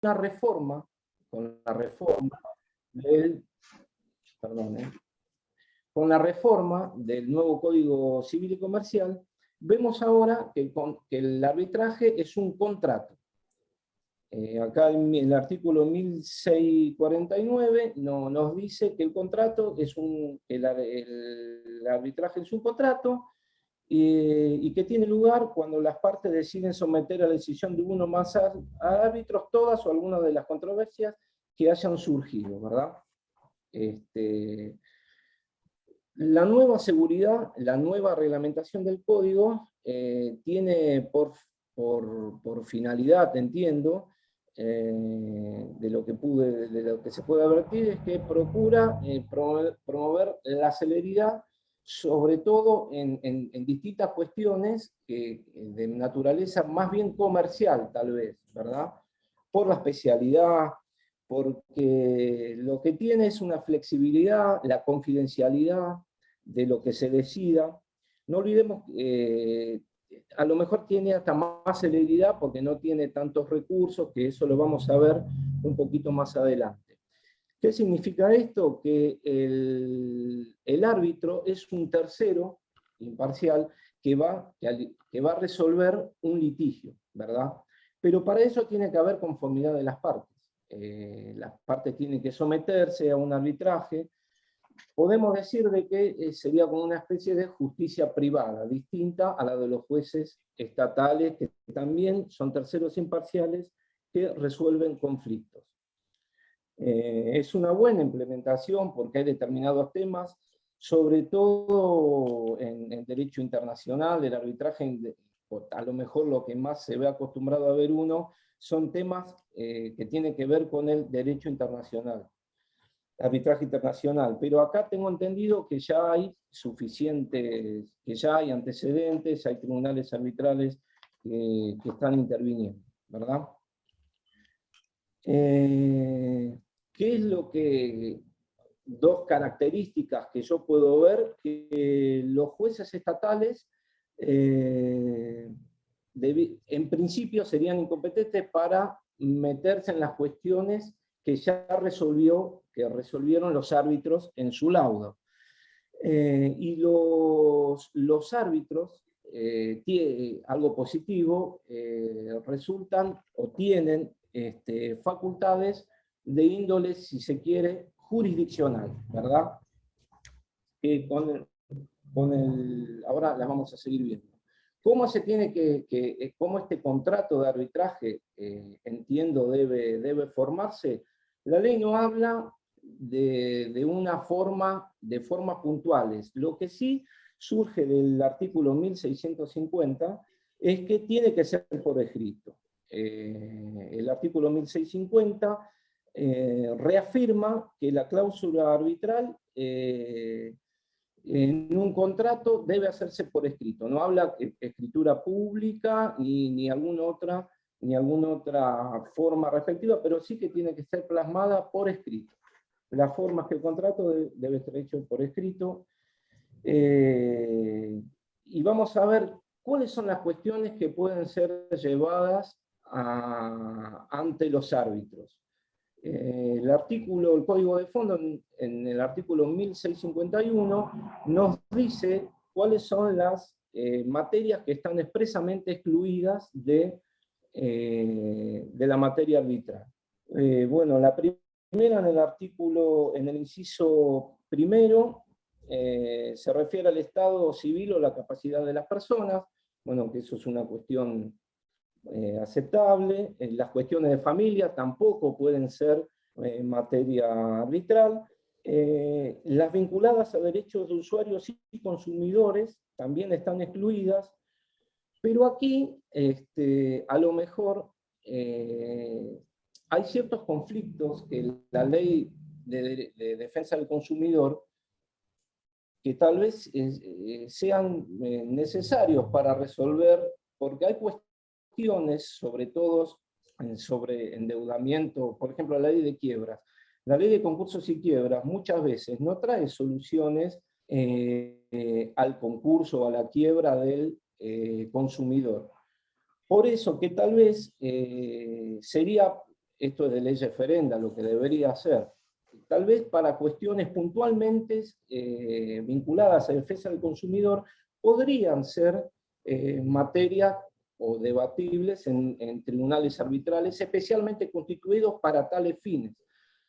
la reforma, del, perdón, con la reforma del nuevo Código Civil y Comercial, vemos ahora que el arbitraje es un contrato. Acá en el artículo 1649 nos dice que el contrato es el arbitraje es un contrato y que tiene lugar cuando las partes deciden someter a la decisión de uno o más árbitros todas o algunas de las controversias que hayan surgido, ¿verdad? La nueva seguridad, la nueva reglamentación del código tiene por finalidad, entiendo, de lo que se puede advertir, es que procura promover la celeridad, sobre todo en distintas cuestiones de naturaleza más bien comercial, tal vez, ¿verdad? Por la especialidad, porque lo que tiene es una flexibilidad, la confidencialidad de lo que se decida. No olvidemos que a lo mejor tiene hasta más celeridad porque no tiene tantos recursos, que eso lo vamos a ver un poquito más adelante. ¿Qué significa esto? Que el árbitro es un tercero imparcial que va a resolver un litigio, ¿verdad? Pero para eso tiene que haber conformidad de las partes. Las partes tienen que someterse a un arbitraje. Podemos decir de que sería como una especie de justicia privada, distinta a la de los jueces estatales, que también son terceros imparciales que resuelven conflictos. Es una buena implementación porque hay determinados temas, sobre todo en derecho internacional, el arbitraje, a lo mejor lo que más se ve acostumbrado a ver uno, son temas que tienen que ver con el derecho internacional, arbitraje internacional, pero acá tengo entendido que ya hay suficientes, que ya hay antecedentes, hay tribunales arbitrales que están interviniendo, ¿verdad? ¿Qué es lo que, dos características que yo puedo ver? Que los jueces estatales en principio serían incompetentes para meterse en las cuestiones que ya resolvieron los árbitros en su laudo. Y los árbitros, algo positivo, resultan o tienen facultades de índole, si se quiere, jurisdiccional, ¿verdad? Ahora las vamos a seguir viendo. ¿Cómo se tiene cómo este contrato de arbitraje, entiendo, debe formarse? La ley no habla de formas puntuales. Lo que sí surge del artículo 1650 es que tiene que ser por escrito. El artículo 1650 reafirma que la cláusula arbitral en un contrato debe hacerse por escrito. No habla de escritura pública ni alguna otra forma respectiva, pero sí que tiene que ser plasmada por escrito. La forma es que el contrato debe estar hecho por escrito. Y vamos a ver cuáles son las cuestiones que pueden ser llevadas ante los árbitros. El código de fondo, en el artículo 1651, nos dice cuáles son las materias que están expresamente excluidas de la materia arbitral. Bueno, la primera en el inciso primero, se refiere al estado civil o la capacidad de las personas. Bueno, que eso es una cuestión aceptable. Las cuestiones de familia tampoco pueden ser materia arbitral. Las vinculadas a derechos de usuarios y consumidores también están excluidas, pero aquí a lo mejor hay ciertos conflictos que la ley de defensa del consumidor que tal vez sean necesarios para resolver, porque hay cuestiones, sobre todo sobre endeudamiento, por ejemplo, la ley de quiebras. La ley de concursos y quiebras muchas veces no trae soluciones al concurso o a la quiebra del consumidor. Por eso que tal vez sería esto es de ley referenda, lo que debería hacer. Tal vez para cuestiones puntualmente vinculadas a defensa del consumidor, podrían ser materias o debatibles en tribunales arbitrales, especialmente constituidos para tales fines.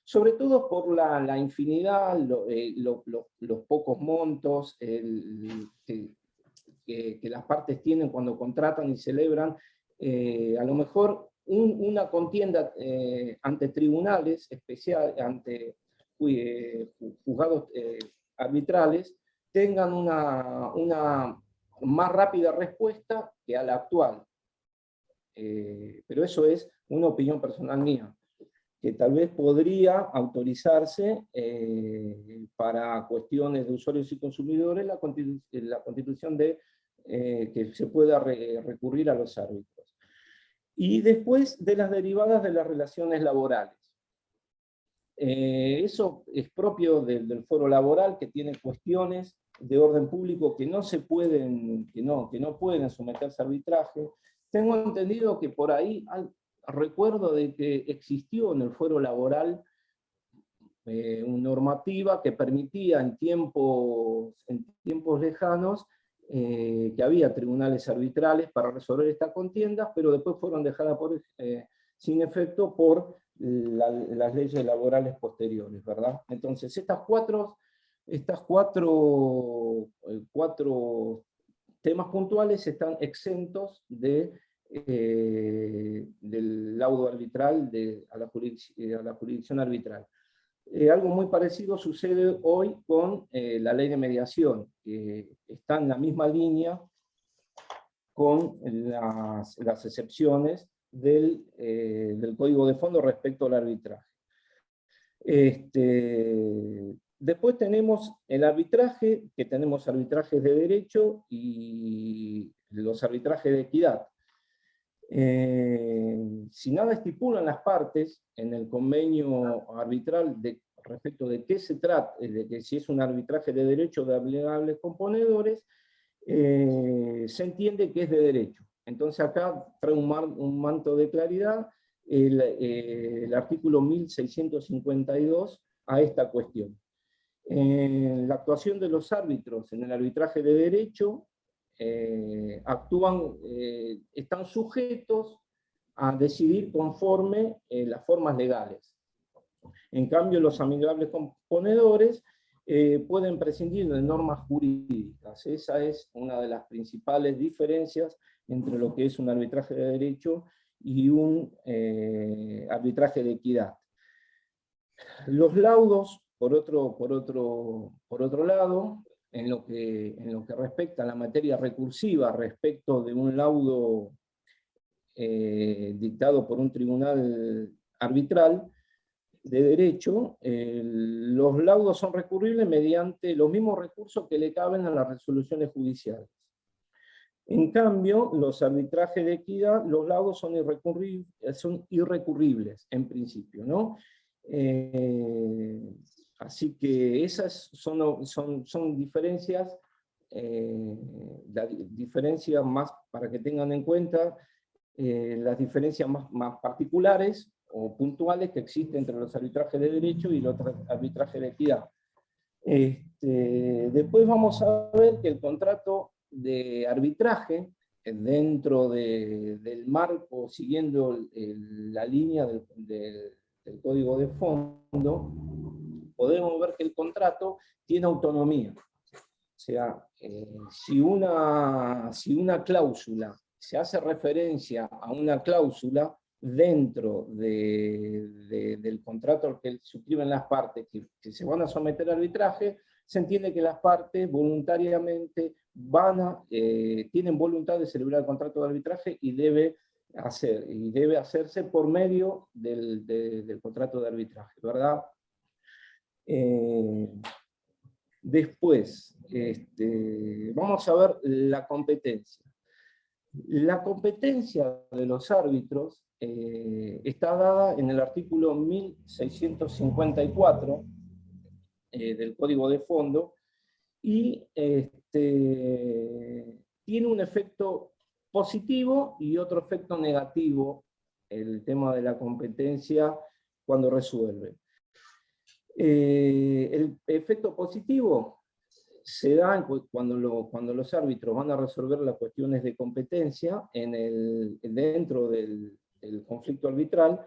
Sobre todo por la infinidad, los pocos montos que las partes tienen cuando contratan y celebran, a lo mejor una contienda ante tribunales especiales, ante juzgados arbitrales, tengan una más rápida respuesta que a la actual. Pero eso es una opinión personal mía, que tal vez podría autorizarse para cuestiones de usuarios y consumidores la constitución de que se pueda recurrir a los árbitros. Y después de las derivadas de las relaciones laborales. Eso es propio del foro laboral, que tiene cuestiones de orden público que no se pueden, que no pueden someterse a arbitraje. Tengo entendido que por ahí recuerdo de que existió en el fuero laboral una normativa que permitía en tiempos lejanos que había tribunales arbitrales para resolver estas contiendas, pero después fueron dejadas sin efecto por las leyes laborales posteriores, ¿verdad? Entonces, estas cuatro temas puntuales están exentos del laudo arbitral a la jurisdicción arbitral. Algo muy parecido sucede hoy con la ley de mediación, que está en la misma línea con las excepciones del Código de Fondo respecto al arbitraje. Después tenemos el arbitraje, que tenemos arbitrajes de derecho y los arbitrajes de equidad. Si nada estipulan las partes en el convenio arbitral respecto de qué se trata, de que si es un arbitraje de derecho de amigables componedores, se entiende que es de derecho. Entonces acá trae un manto de claridad el artículo 1652 a esta cuestión. La actuación de los árbitros en el arbitraje de derecho están sujetos a decidir conforme las formas legales. En cambio, los amigables componedores pueden prescindir de normas jurídicas. Esa es una de las principales diferencias entre lo que es un arbitraje de derecho y un arbitraje de equidad. Los laudos, por otro lado, en lo que respecta a la materia recursiva respecto de un laudo dictado por un tribunal arbitral de derecho, los laudos son recurribles mediante los mismos recursos que le caben a las resoluciones judiciales. En cambio, los arbitrajes de equidad, los laudos son irrecurribles en principio, ¿no? Así que esas son diferencias, diferencias más, para que tengan en cuenta, las diferencias más particulares o puntuales que existen entre los arbitrajes de derecho y los arbitrajes de equidad. Después vamos a ver que el contrato de arbitraje, dentro del marco, siguiendo la línea del Código de Fondo, podemos ver que el contrato tiene autonomía. O sea, si una cláusula se hace referencia a una cláusula dentro del contrato al que suscriben las partes que se van a someter a arbitraje, se entiende que las partes voluntariamente tienen voluntad de celebrar el contrato de arbitraje y debe hacerse por medio del contrato de arbitraje, ¿verdad? Después, vamos a ver la competencia. La competencia de los árbitros está dada en el artículo 1654 del Código de Fondo y tiene un efecto positivo y otro efecto negativo el tema de la competencia cuando resuelve. El efecto positivo se da cuando los árbitros van a resolver las cuestiones de competencia dentro del conflicto arbitral.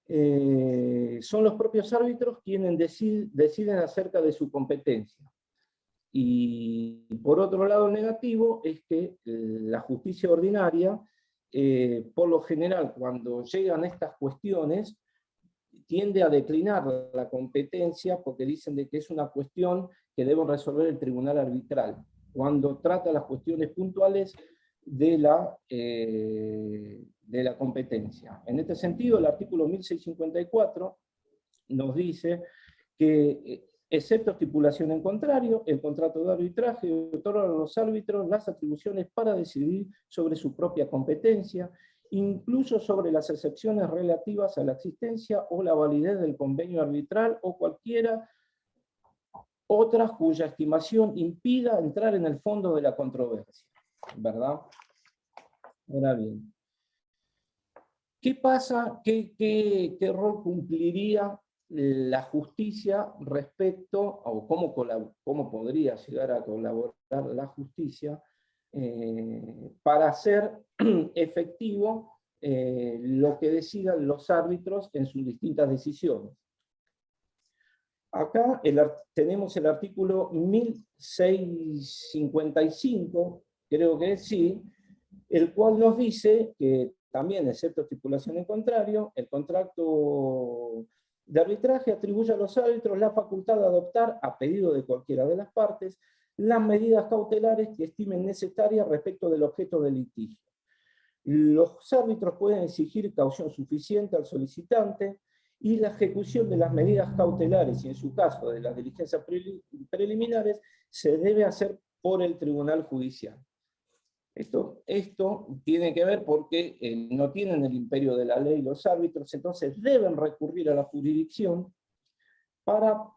Son los propios árbitros quienes deciden acerca de su competencia. Y por otro lado, el negativo es que la justicia ordinaria, por lo general, cuando llegan estas cuestiones, tiende a declinar la competencia porque dicen de que es una cuestión que debe resolver el tribunal arbitral, cuando trata las cuestiones puntuales de la competencia. En este sentido, el artículo 1654 nos dice que, excepto estipulación en contrario, el contrato de arbitraje otorga a los árbitros las atribuciones para decidir sobre su propia competencia, incluso sobre las excepciones relativas a la existencia o la validez del convenio arbitral o cualquiera otras cuya estimación impida entrar en el fondo de la controversia, ¿verdad? Ahora bien, ¿qué pasa? ¿Qué rol cumpliría la justicia respecto, o cómo podría llegar a colaborar la justicia para hacer efectivo lo que decidan los árbitros en sus distintas decisiones? Acá tenemos el artículo 1655, creo que sí, el cual nos dice que también, excepto estipulación en contrario, el contrato de arbitraje atribuye a los árbitros la facultad de adoptar, a pedido de cualquiera de las partes, las medidas cautelares que estimen necesarias respecto del objeto del litigio. Los árbitros pueden exigir caución suficiente al solicitante, y la ejecución de las medidas cautelares, y en su caso de las diligencias preliminares, se debe hacer por el Tribunal Judicial. Esto tiene que ver porque no tienen el imperio de la ley los árbitros, entonces deben recurrir a la jurisdicción para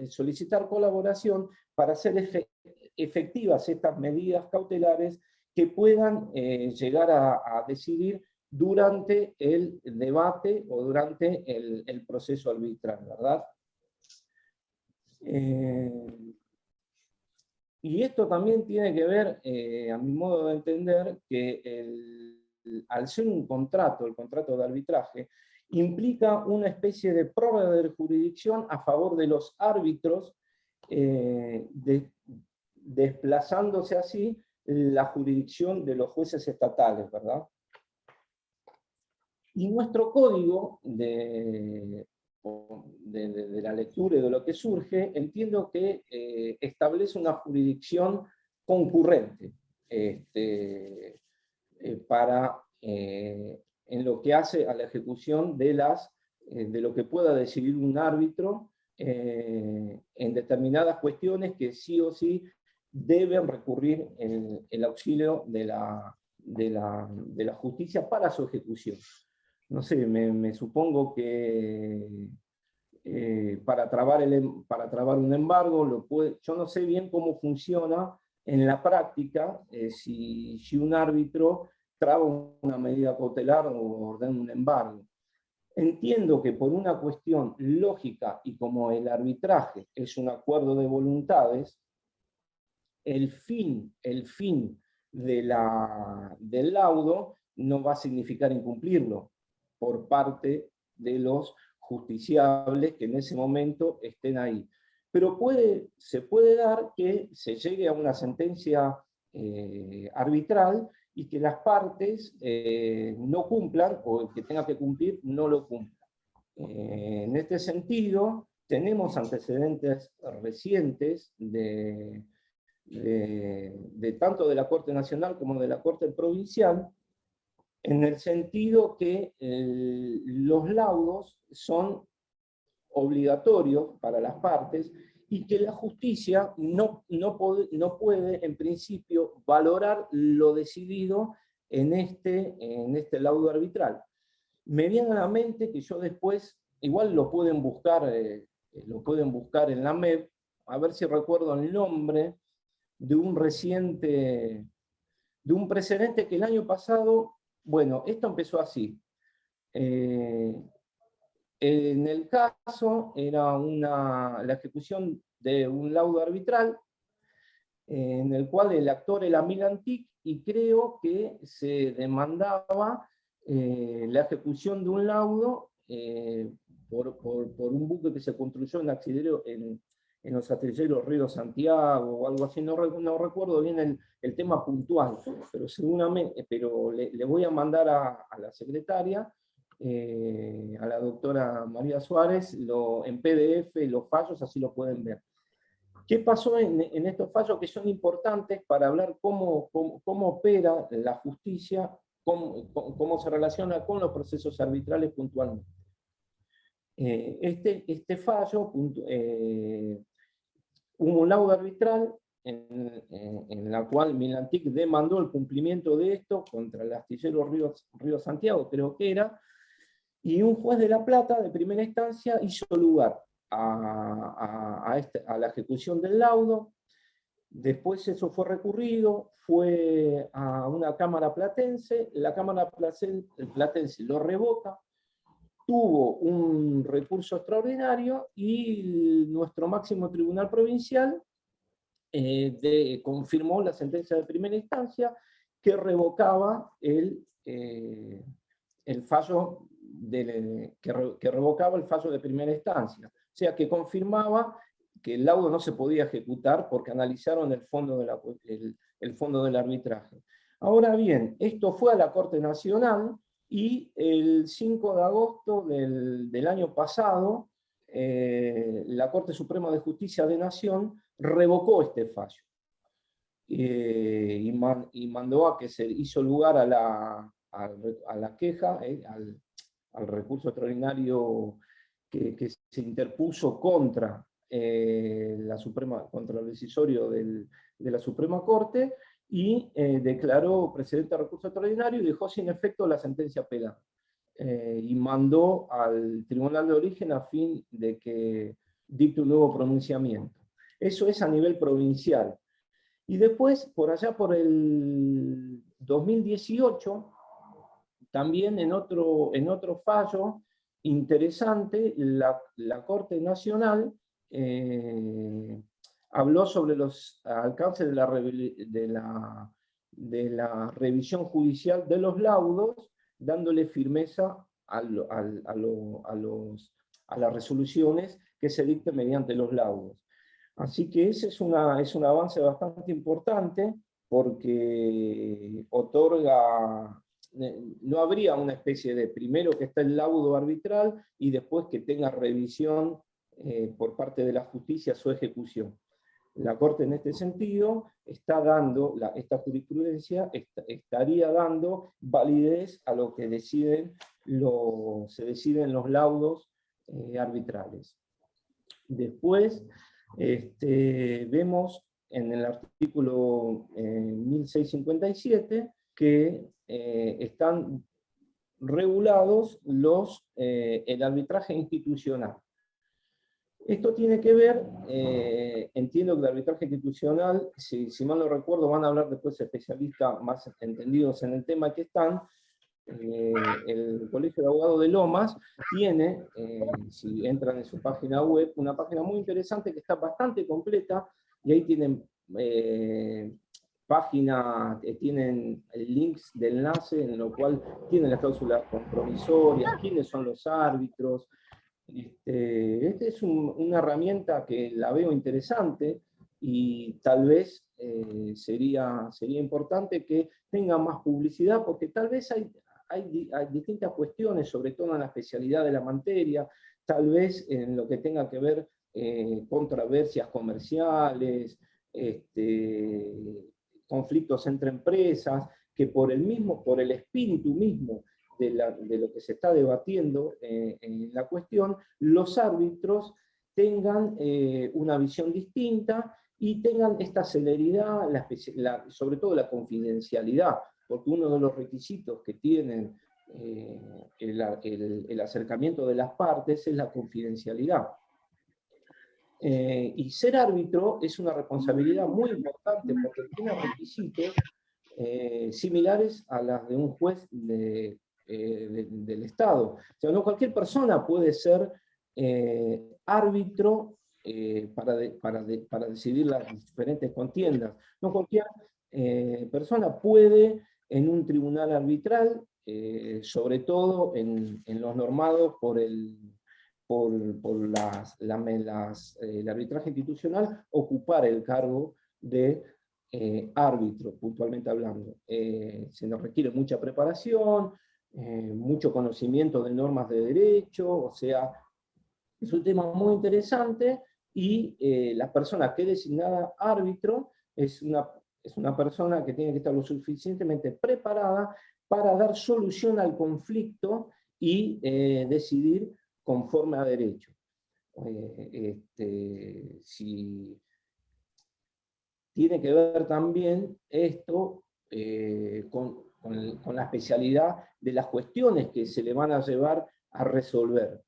solicitar colaboración, para hacer efectivas estas medidas cautelares que puedan llegar a decidir durante el debate o durante el proceso arbitral, ¿verdad? Y esto también tiene que ver, a mi modo de entender, que al ser un contrato, el contrato de arbitraje, implica una especie de prórroga de jurisdicción a favor de los árbitros, desplazándose así la jurisdicción de los jueces estatales, ¿verdad? Y nuestro código de la lectura y de lo que surge, entiendo que establece una jurisdicción concurrente en lo que hace a la ejecución de lo que pueda decidir un árbitro en determinadas cuestiones que sí o sí deben recurrir el auxilio de la justicia para su ejecución. No sé, me supongo que para trabar un embargo, yo no sé bien cómo funciona en la práctica, si un árbitro traba una medida cautelar o ordena un embargo. Entiendo que por una cuestión lógica, y como el arbitraje es un acuerdo de voluntades, el fin del laudo no va a significar incumplirlo por parte de los justiciables que en ese momento estén ahí. Pero se puede dar que se llegue a una sentencia arbitral y que las partes no cumplan, o el que tenga que cumplir no lo cumpla. En este sentido, tenemos antecedentes recientes tanto de la Corte Nacional como de la Corte Provincial, en el sentido que los laudos son obligatorios para las partes y que la justicia no puede, en principio, valorar lo decidido en este laudo arbitral. Me viene a la mente que yo después, igual lo pueden buscar en la MEP, a ver si recuerdo el nombre, de un precedente que el año pasado Bueno, esto empezó así. En el caso era la ejecución de un laudo arbitral en el cual el actor era Milan Tic, y creo que se demandaba la ejecución de un laudo por un buque que se construyó en los astilleros Río Santiago o algo así, no recuerdo bien el tema puntual, pero seguramente, pero le voy a mandar a la secretaria, a la doctora María Suárez, en PDF los fallos, así lo pueden ver. ¿Qué pasó en estos fallos que son importantes para hablar cómo opera la justicia, cómo se relaciona con los procesos arbitrales puntualmente? Este fallo, hubo un laudo arbitral en la cual Milan Tic demandó el cumplimiento de esto contra el astillero Río Santiago, creo que era, y un juez de La Plata, de primera instancia, hizo lugar a la ejecución del laudo. Después eso fue recurrido, fue a una cámara platense, la cámara platense lo revoca, tuvo un recurso extraordinario y nuestro máximo tribunal provincial confirmó la sentencia de primera instancia que revocaba el fallo que revocaba el fallo de primera instancia. O sea, que confirmaba que el laudo no se podía ejecutar porque analizaron el fondo del arbitraje. Ahora bien, esto fue a la Corte Nacional y el 5 de agosto del año pasado, la Corte Suprema de Justicia de Nación revocó este fallo y mandó a que se hizo lugar a la queja, al recurso extraordinario que se interpuso contra contra el decisorio de la Suprema Corte, y declaró precedente al recurso extraordinario y dejó sin efecto la sentencia apelada. Y mandó al Tribunal de Origen a fin de que dicte un nuevo pronunciamiento. Eso es a nivel provincial. Y después, por allá por el 2018, también en otro fallo interesante, la Corte Nacional habló sobre los alcances de la revisión judicial de los laudos, dándole firmeza a las resoluciones que se dicten mediante los laudos. Así que ese es un avance bastante importante, porque otorga, no habría una especie de primero que está el laudo arbitral y después que tenga revisión por parte de la justicia su ejecución. La Corte en este sentido está dando, esta jurisprudencia estaría dando validez a lo que se deciden los laudos arbitrales. Después vemos en el artículo 1657 que están regulados el arbitraje institucional. Esto tiene que ver, entiendo que el arbitraje institucional, si mal no recuerdo, van a hablar después especialistas más entendidos en el tema que están. El Colegio de Abogados de Lomas tiene, si entran en su página web, una página muy interesante que está bastante completa, y ahí tienen tienen links de enlace en lo cual tienen las cláusulas compromisorias, quiénes son los árbitros. Esta es una herramienta que la veo interesante, y tal vez sería importante que tenga más publicidad, porque tal vez hay distintas cuestiones, sobre todo en la especialidad de la materia, tal vez en lo que tenga que ver controversias comerciales, conflictos entre empresas, que por el espíritu mismo de lo que se está debatiendo en la cuestión, los árbitros tengan una visión distinta y tengan esta celeridad, sobre todo la confidencialidad, porque uno de los requisitos que tienen el acercamiento de las partes es la confidencialidad. Y ser árbitro es una responsabilidad muy importante, porque tiene requisitos similares a las de un juez del Estado. O sea, no cualquier persona puede ser árbitro para decidir las diferentes contiendas. No cualquier persona puede en un tribunal arbitral, sobre todo en los normados por el arbitraje institucional, ocupar el cargo de árbitro, puntualmente hablando. Se nos requiere mucha preparación, mucho conocimiento de normas de derecho, o sea, es un tema muy interesante, y la persona que es designada árbitro es una persona que tiene que estar lo suficientemente preparada para dar solución al conflicto y decidir conforme a derecho. Si tiene que ver también esto con la especialidad de las cuestiones que se le van a llevar a resolver,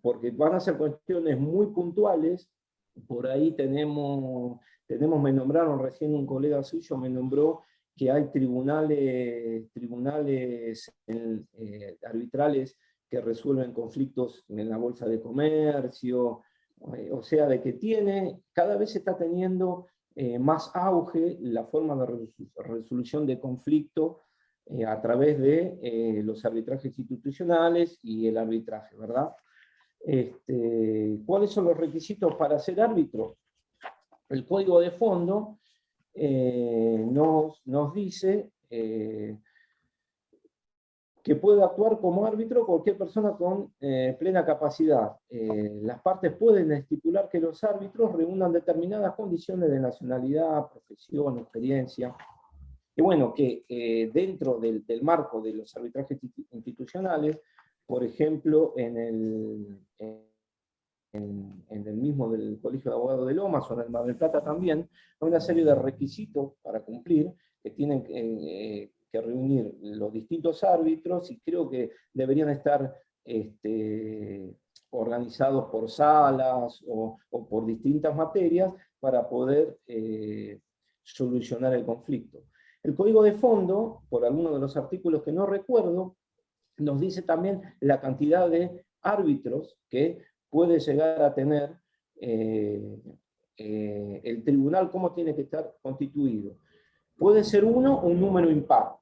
porque van a ser cuestiones muy puntuales. Por ahí me nombraron recién, un colega suyo me nombró que hay tribunales arbitrales que resuelven conflictos en la bolsa de comercio, o sea, de que cada vez se está teniendo más auge la forma de resolución de conflicto a través de los arbitrajes institucionales y el arbitraje, ¿verdad? ¿Cuáles son los requisitos para ser árbitro? El código de fondo nos dice que puede actuar como árbitro cualquier persona con plena capacidad. Las partes pueden estipular que los árbitros reúnan determinadas condiciones de nacionalidad, profesión, experiencia, y bueno, que dentro del marco de los arbitrajes institucionales, por ejemplo, en el mismo del Colegio de Abogados de Lomas o en el Mar del Plata también, hay una serie de requisitos para cumplir que tienen que reunir los distintos árbitros, y creo que deberían estar organizados por salas o por distintas materias para poder solucionar el conflicto. El código de fondo, por algunos de los artículos que no recuerdo, nos dice también la cantidad de árbitros que puede llegar a tener el tribunal, cómo tiene que estar constituido. Puede ser uno o un número impar.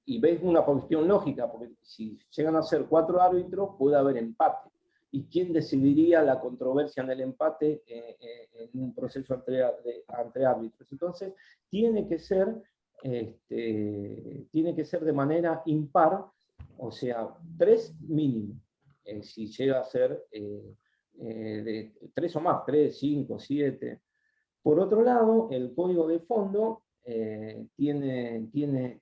Y ves una cuestión lógica, porque si llegan a ser 4 árbitros, puede haber empate. ¿Y quién decidiría la controversia en el empate en un proceso entre árbitros? Entonces, tiene que ser de manera impar, o sea, 3 mínimo. Si llega a ser de 3 o más, 3, 5, 7. Por otro lado, el código de fondo tiene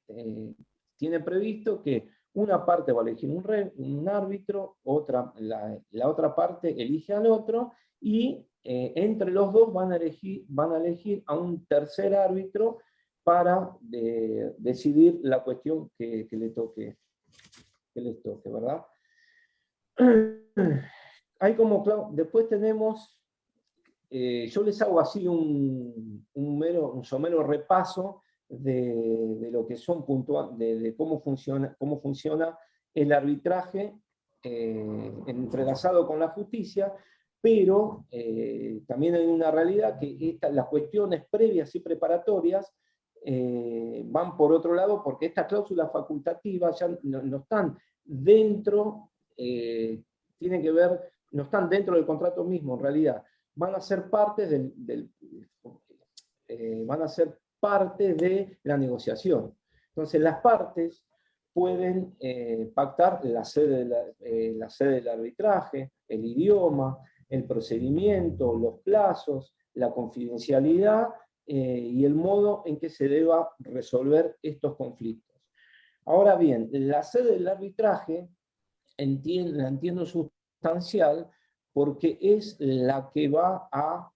previsto que una parte va a elegir un árbitro, la otra parte elige al otro, y entre los dos van a elegir a un tercer árbitro para decidir la cuestión que les toque, ¿verdad? Después tenemos, yo les hago así un somero repaso de lo que son de cómo funciona el arbitraje entrelazado con la justicia, pero también hay una realidad que las cuestiones previas y preparatorias van por otro lado, porque estas cláusulas facultativas ya no están dentro, tienen que ver, no están dentro del contrato mismo, en realidad van a ser parte de la negociación. Entonces las partes pueden pactar la sede del arbitraje, el idioma, el procedimiento, los plazos, la confidencialidad y el modo en que se deba resolver estos conflictos. Ahora bien, la sede del arbitraje la entiendo sustancial, porque es la que va a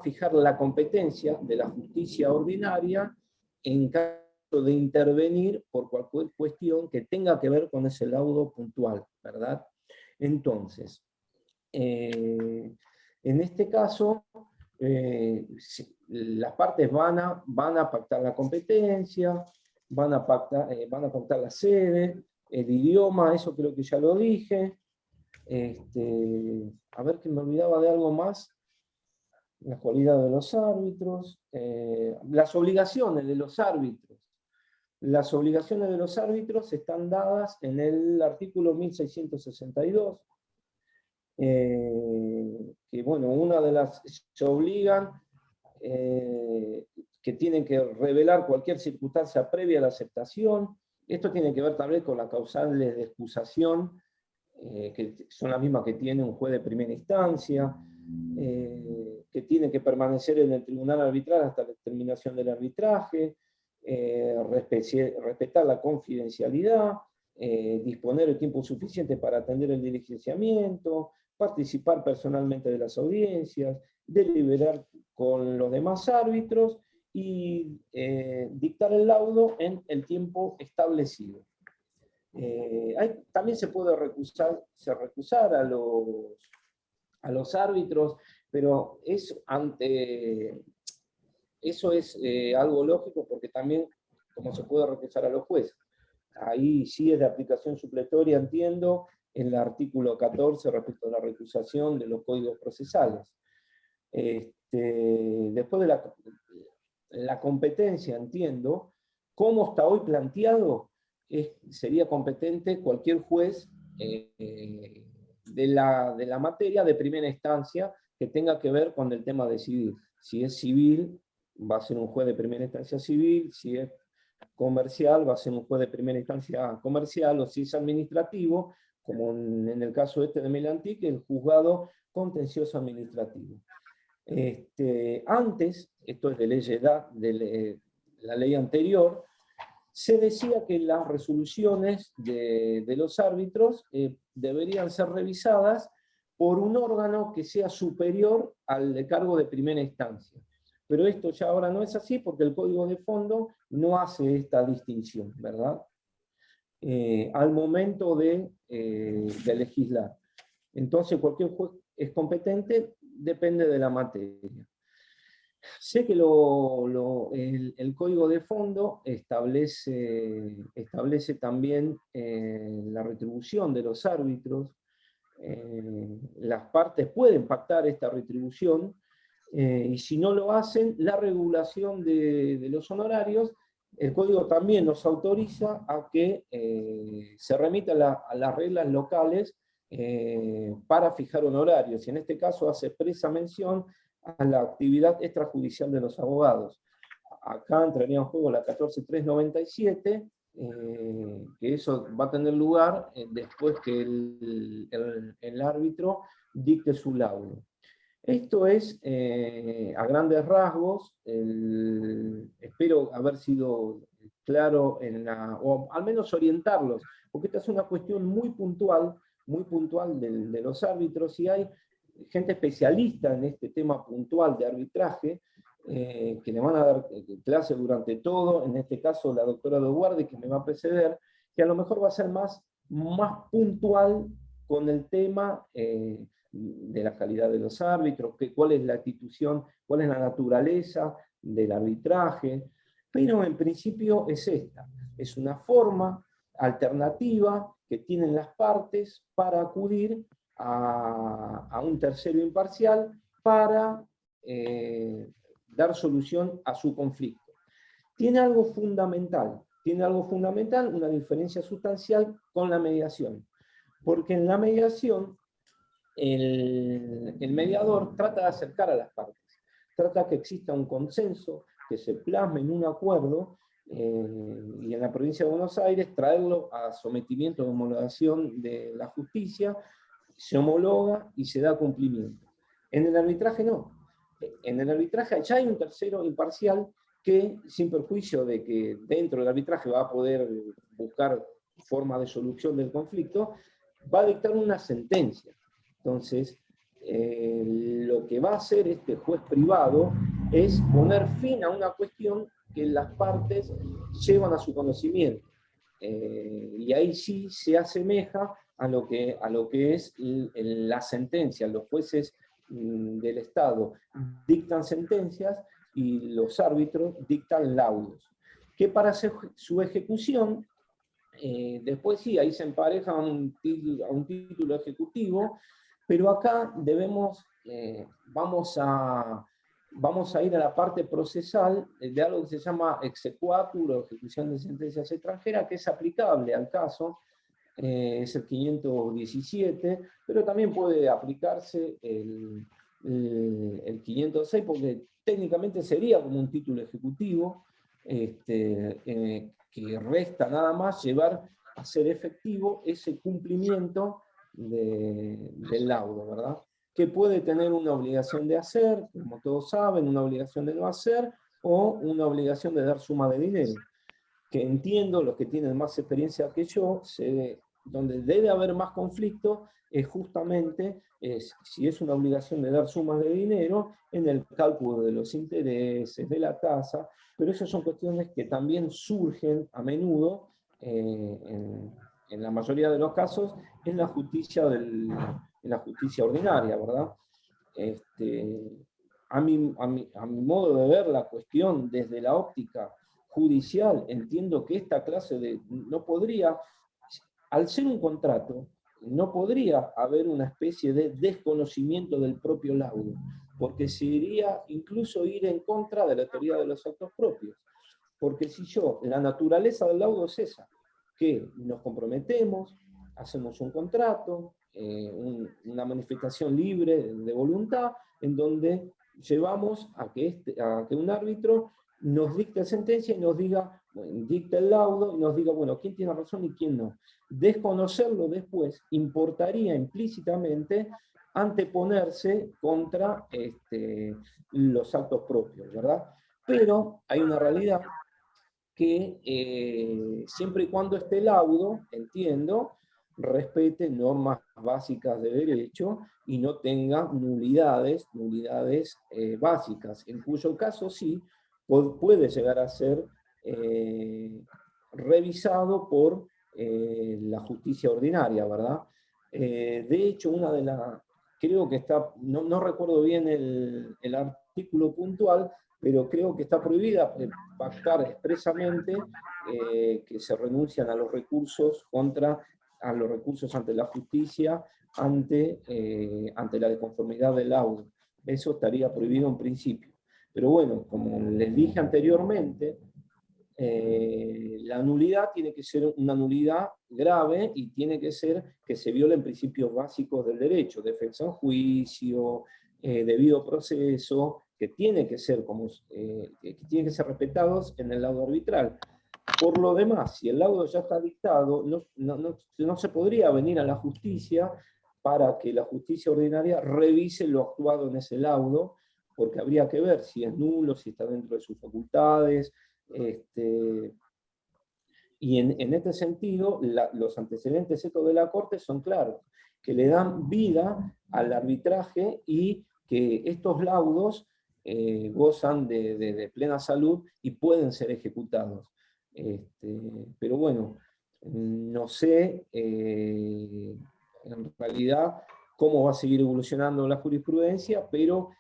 fijar la competencia de la justicia ordinaria en caso de intervenir por cualquier cuestión que tenga que ver con ese laudo puntual, ¿verdad? Entonces, en este caso, Las partes van a pactar la competencia, van a pactar la sede, el idioma, eso creo que ya lo dije. A ver que me olvidaba de algo más. La cualidad de los árbitros, las obligaciones de los árbitros. Las obligaciones de los árbitros están dadas en el artículo 1662, que bueno, una de las se obligan, que tienen que revelar cualquier circunstancia previa a la aceptación. Esto tiene que ver tal vez con las causales de excusación, que son las mismas que tiene un juez de primera instancia, que tiene que permanecer en el tribunal arbitral hasta la terminación del arbitraje, respetar la confidencialidad, disponer el tiempo suficiente para atender el diligenciamiento, participar personalmente de las audiencias, deliberar con los demás árbitros y dictar el laudo en el tiempo establecido. También se puede recusar a los árbitros, pero eso es algo lógico, porque también, como se puede recusar a los jueces, ahí sí es de aplicación supletoria, entiendo, en el artículo 14 respecto a la recusación de los códigos procesales. Después de la competencia, entiendo, cómo está hoy planteado, sería competente cualquier juez de la materia de primera instancia que tenga que ver con el tema de civil. Si es civil, va a ser un juez de primera instancia civil; si es comercial, va a ser un juez de primera instancia comercial; o si es administrativo, como en el caso de Melantí, que es el juzgado contencioso administrativo. Antes, esto es de la ley anterior, se decía que las resoluciones de los árbitros deberían ser revisadas por un órgano que sea superior al de cargo de primera instancia. Pero esto ya ahora no es así, porque el Código de Fondo no hace esta distinción, ¿verdad? Al momento de legislar. Entonces cualquier juez es competente, depende de la materia. Sé que el Código de Fondo establece también la retribución de los árbitros. Las partes pueden pactar esta retribución, y si no lo hacen, la regulación de los honorarios. El Código también nos autoriza a que se remita a las reglas locales para fijar honorarios, y en este caso hace expresa mención a la actividad extrajudicial de los abogados. Acá entraría en juego la 14397, que eso va a tener lugar después que el árbitro dicte su laudo. Esto es, a grandes rasgos, espero haber sido claro o al menos orientarlos, porque esta es una cuestión muy puntual de los árbitros, y hay gente especialista en este tema puntual de arbitraje, que le van a dar clase durante todo, en este caso la doctora Doguardi, que me va a preceder, que a lo mejor va a ser más puntual con el tema de la calidad de los árbitros, cuál es la institución, cuál es la naturaleza del arbitraje, pero en principio es esta, es una forma alternativa que tienen las partes para acudir a un tercero imparcial para dar solución a su conflicto. Tiene algo fundamental, una diferencia sustancial con la mediación, porque en la mediación el mediador trata de acercar a las partes, trata que exista un consenso, que se plasme en un acuerdo, y en la provincia de Buenos Aires traerlo a sometimiento de homologación de la justicia, se homologa y se da cumplimiento. En el arbitraje no. En el arbitraje ya hay un tercero imparcial que, sin perjuicio de que dentro del arbitraje va a poder buscar formas de solución del conflicto, va a dictar una sentencia. Entonces, lo que va a hacer este juez privado es poner fin a una cuestión que las partes llevan a su conocimiento. Y ahí sí se asemeja a lo que es la sentencia. Los jueces del Estado dictan sentencias y los árbitros dictan laudos, que para su ejecución, después sí, ahí se empareja a un título ejecutivo, pero acá vamos a ir a la parte procesal de algo que se llama exequatur o ejecución de sentencias extranjeras, que es aplicable al caso, es el 517, pero también puede aplicarse el 506, porque técnicamente sería como un título ejecutivo, que resta nada más llevar a ser efectivo ese cumplimiento del laudo, ¿verdad? Que puede tener una obligación de hacer, como todos saben, una obligación de no hacer, o una obligación de dar suma de dinero, que entiendo, los que tienen más experiencia que yo, donde debe haber más conflicto es justamente si es una obligación de dar sumas de dinero en el cálculo de los intereses, de la tasa, pero esas son cuestiones que también surgen a menudo, en la mayoría de los casos, en la justicia, en la justicia ordinaria, ¿verdad? A mi modo de ver la cuestión desde la óptica judicial, entiendo que esta clase no podría, al ser un contrato, no podría haber una especie de desconocimiento del propio laudo, porque sería incluso ir en contra de la teoría de los actos propios. Porque si la naturaleza del laudo es esa, que nos comprometemos, hacemos un contrato, una manifestación libre de voluntad, en donde llevamos a que un árbitro nos dicte sentencia y nos diga, dicta el laudo y nos diga, bueno, quién tiene razón y quién no. Desconocerlo después importaría implícitamente anteponerse contra los actos propios, ¿verdad? Pero hay una realidad que siempre y cuando este laudo, entiendo, respete normas básicas de derecho y no tenga nulidades básicas, en cuyo caso sí puede llegar a ser revisado por la justicia ordinaria, ¿verdad? De hecho, creo que está, no recuerdo bien el artículo puntual, pero creo que está prohibida pactar expresamente que se renuncian a los recursos ante la justicia, ante la desconformidad del laudo. Eso estaría prohibido en principio. Pero bueno, como les dije anteriormente, la nulidad tiene que ser una nulidad grave y tiene que ser que se violen principios básicos del derecho, defensa en juicio, debido proceso, que tienen que ser respetados en el laudo arbitral. Por lo demás, si el laudo ya está dictado, no se podría venir a la justicia para que la justicia ordinaria revise lo actuado en ese laudo, porque habría que ver si es nulo, si está dentro de sus facultades. Y en este sentido, los antecedentes estos de la Corte son claros, que le dan vida al arbitraje y que estos laudos gozan de plena salud y pueden ser ejecutados. Pero bueno, no sé en realidad cómo va a seguir evolucionando la jurisprudencia, pero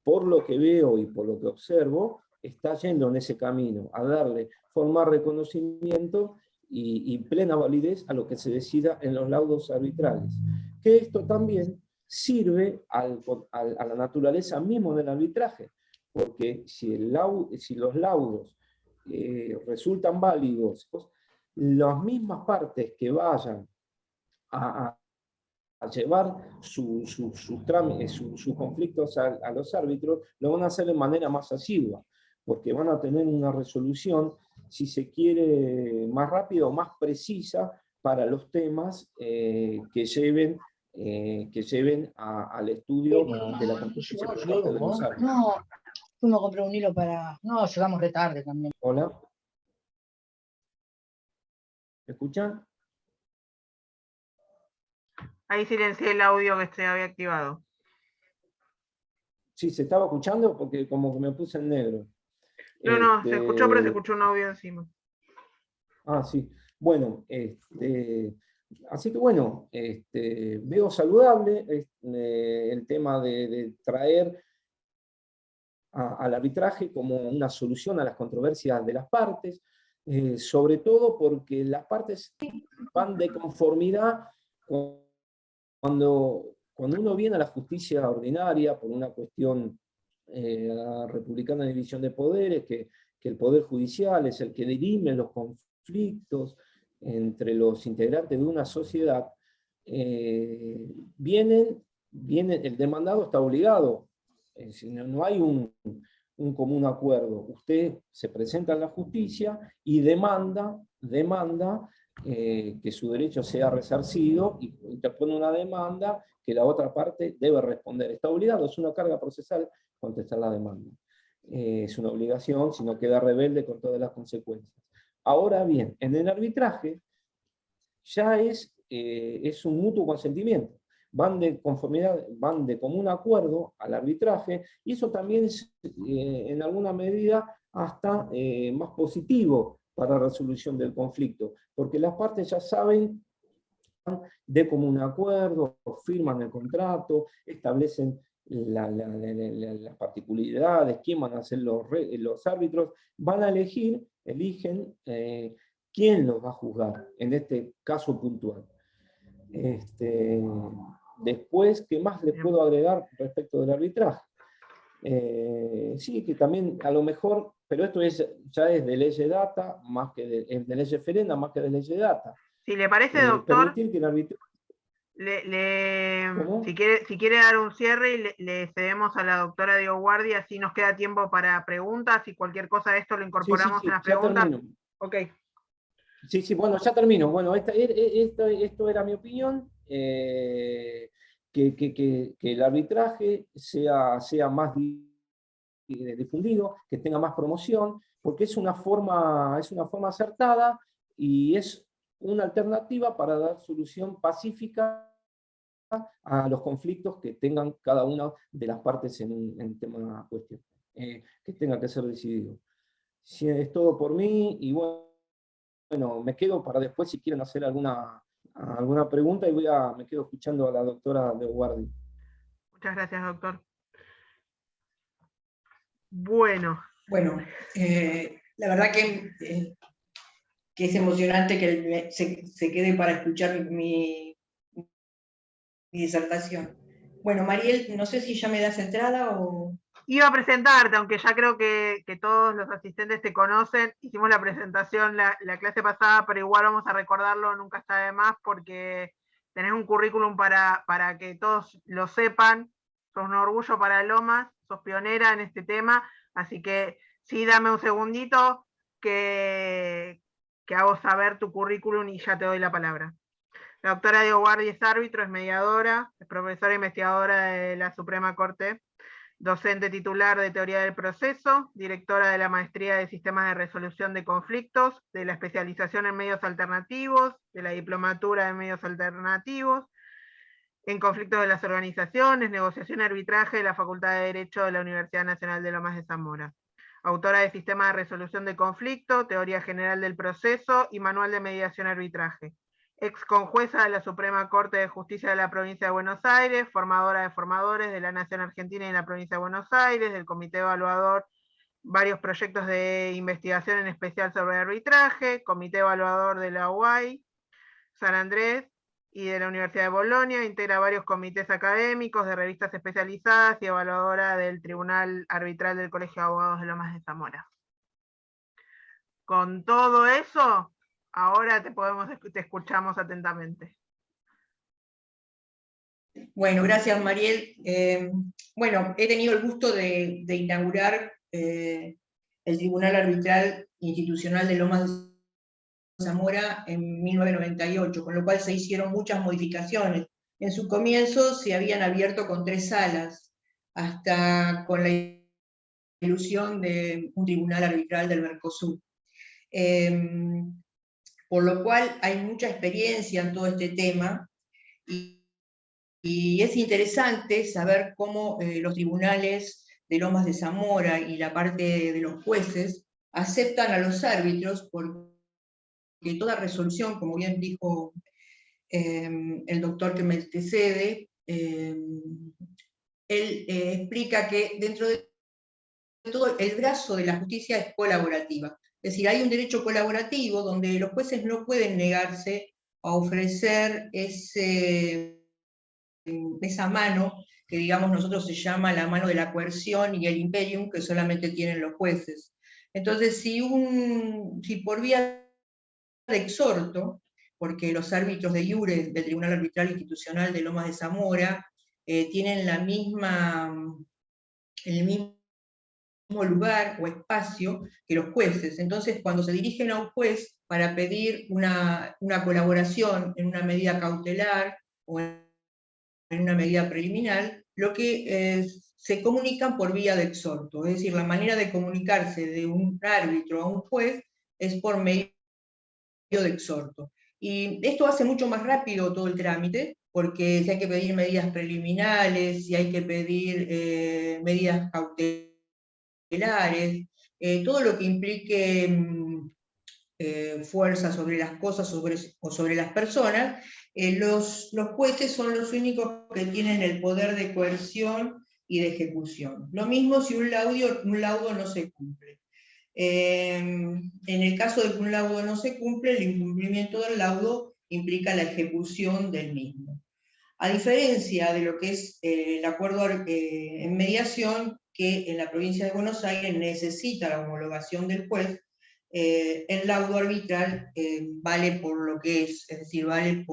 por lo que veo y por lo que observo, está yendo en ese camino, a darle formar reconocimiento y plena validez a lo que se decida en los laudos arbitrales. Que esto también sirve a la naturaleza mismo del arbitraje, porque si los laudos resultan válidos, las mismas partes que vayan a llevar sus conflictos a los árbitros, lo van a hacer de manera más asidua, porque van a tener una resolución, si se quiere, más rápida o más precisa para los temas que lleven al estudio de la competencia por parte de los árbitros. No, fuimos a comprar un hilo para... No, llegamos de tarde también. Hola. ¿Me escuchan? Ahí silencié el audio que se había activado. Sí, ¿se estaba escuchando? Porque como que me puse en negro. No, se escuchó, pero se escuchó un audio encima. Ah, sí. Bueno, Así que bueno, veo saludable el tema de traer al arbitraje como una solución a las controversias de las partes, sobre todo porque las partes van de conformidad cuando uno viene a la justicia ordinaria por una cuestión republicana de división de poderes, que el Poder Judicial es el que dirime los conflictos entre los integrantes de una sociedad, el demandado está obligado, no hay un común acuerdo. Usted se presenta en la justicia y demanda que su derecho sea resarcido y interpone una demanda que la otra parte debe responder. Está obligado, es una carga procesal contestar la demanda. Es una obligación, si no queda rebelde con todas las consecuencias. Ahora bien, en el arbitraje ya es un mutuo consentimiento. Van de conformidad, van de común acuerdo al arbitraje, y eso también es en alguna medida hasta más positivo para la resolución del conflicto, porque las partes ya saben de común acuerdo, firman el contrato, establecen las particularidades, quién van a ser los árbitros, van a eligen quién los va a juzgar, en este caso puntual. Después, ¿qué más les puedo agregar respecto del arbitraje? Sí, que también a lo mejor, pero esto ya es de ley de data, más que es de ley ferenda, más que de ley de data. Si le parece, doctor, permitir que el arbitraje... si quiere dar un cierre, y le cedemos a la doctora Diego Guardi, así nos queda tiempo para preguntas, y cualquier cosa de esto lo incorporamos en las preguntas. Termino. Ok. Sí, bueno, ya termino. Bueno, esto era mi opinión, que el arbitraje sea más difundido, que tenga más promoción, porque es una forma acertada y es una alternativa para dar solución pacífica a los conflictos que tengan cada una de las partes en tema cuestión, que tenga que ser decidido. Si es todo por mí, y bueno, me quedo para después si quieren hacer alguna pregunta, y me quedo escuchando a la doctora de Guardi. Muchas gracias, doctor. Bueno, la verdad que es emocionante que se quede para escuchar mi disertación. Bueno, Mariel, no sé si ya me das entrada o... Iba a presentarte, aunque ya creo que todos los asistentes te conocen. Hicimos la presentación la clase pasada, pero igual vamos a recordarlo, nunca está de más, porque tenés un currículum para que todos lo sepan. Sos un orgullo para Lomas, sos pionera en este tema, así que sí, dame un segundito que hago saber tu currículum y ya te doy la palabra. La doctora Diego Guardi es árbitro, es mediadora, es profesora investigadora de la Suprema Corte, docente titular de Teoría del Proceso, directora de la Maestría de Sistemas de Resolución de Conflictos, de la especialización en medios alternativos, de la diplomatura en medios alternativos, en conflictos de las organizaciones, negociación y arbitraje de la Facultad de Derecho de la Universidad Nacional de Lomas de Zamora. Autora de Sistema de Resolución de Conflicto, Teoría General del Proceso y Manual de Mediación y Arbitraje. Ex conjueza de la Suprema Corte de Justicia de la Provincia de Buenos Aires, formadora de formadores de la Nación Argentina y la Provincia de Buenos Aires, del Comité Evaluador, varios proyectos de investigación en especial sobre arbitraje, Comité Evaluador de la UAI, San Andrés y de la Universidad de Bolonia, integra varios comités académicos de revistas especializadas y evaluadora del Tribunal Arbitral del Colegio de Abogados de Lomas de Zamora. Con todo eso, ahora te escuchamos atentamente. Bueno, gracias, Mariel. Bueno, he tenido el gusto de inaugurar el Tribunal Arbitral Institucional de Lomas de Zamora en 1998, con lo cual se hicieron muchas modificaciones. En su comienzo se habían abierto con 3 salas, hasta con la ilusión de un tribunal arbitral del Mercosur. Por lo cual hay mucha experiencia en todo este tema, y es interesante saber cómo los tribunales de Lomas de Zamora y la parte de los jueces aceptan a los árbitros, porque toda resolución, como bien dijo el doctor que me antecede, él explica que dentro de todo el brazo de la justicia es colaborativa. Es decir, hay un derecho colaborativo donde los jueces no pueden negarse a ofrecer esa mano que, digamos, nosotros se llama la mano de la coerción y el imperium, que solamente tienen los jueces. Entonces, si por vía de exhorto, porque los árbitros de iure del Tribunal Arbitral Institucional de Lomas de Zamora tienen el mismo lugar o espacio que los jueces. Entonces, cuando se dirigen a un juez para pedir una colaboración en una medida cautelar o en una medida preliminar, lo que se comunican por vía de exhorto. Es decir, la manera de comunicarse de un árbitro a un juez es por medio de exhorto. Y esto hace mucho más rápido todo el trámite, porque si hay que pedir medidas preliminares, si hay que pedir medidas cautelares, todo lo que implique fuerza sobre las cosas o sobre las personas, los jueces son los únicos que tienen el poder de coerción y de ejecución. Lo mismo si un laudo no se cumple. En el caso de que un laudo no se cumple, el incumplimiento del laudo implica la ejecución del mismo. A diferencia de lo que es el acuerdo en mediación, que en la provincia de Buenos Aires necesita la homologación del juez, el laudo arbitral vale por lo que es decir, vale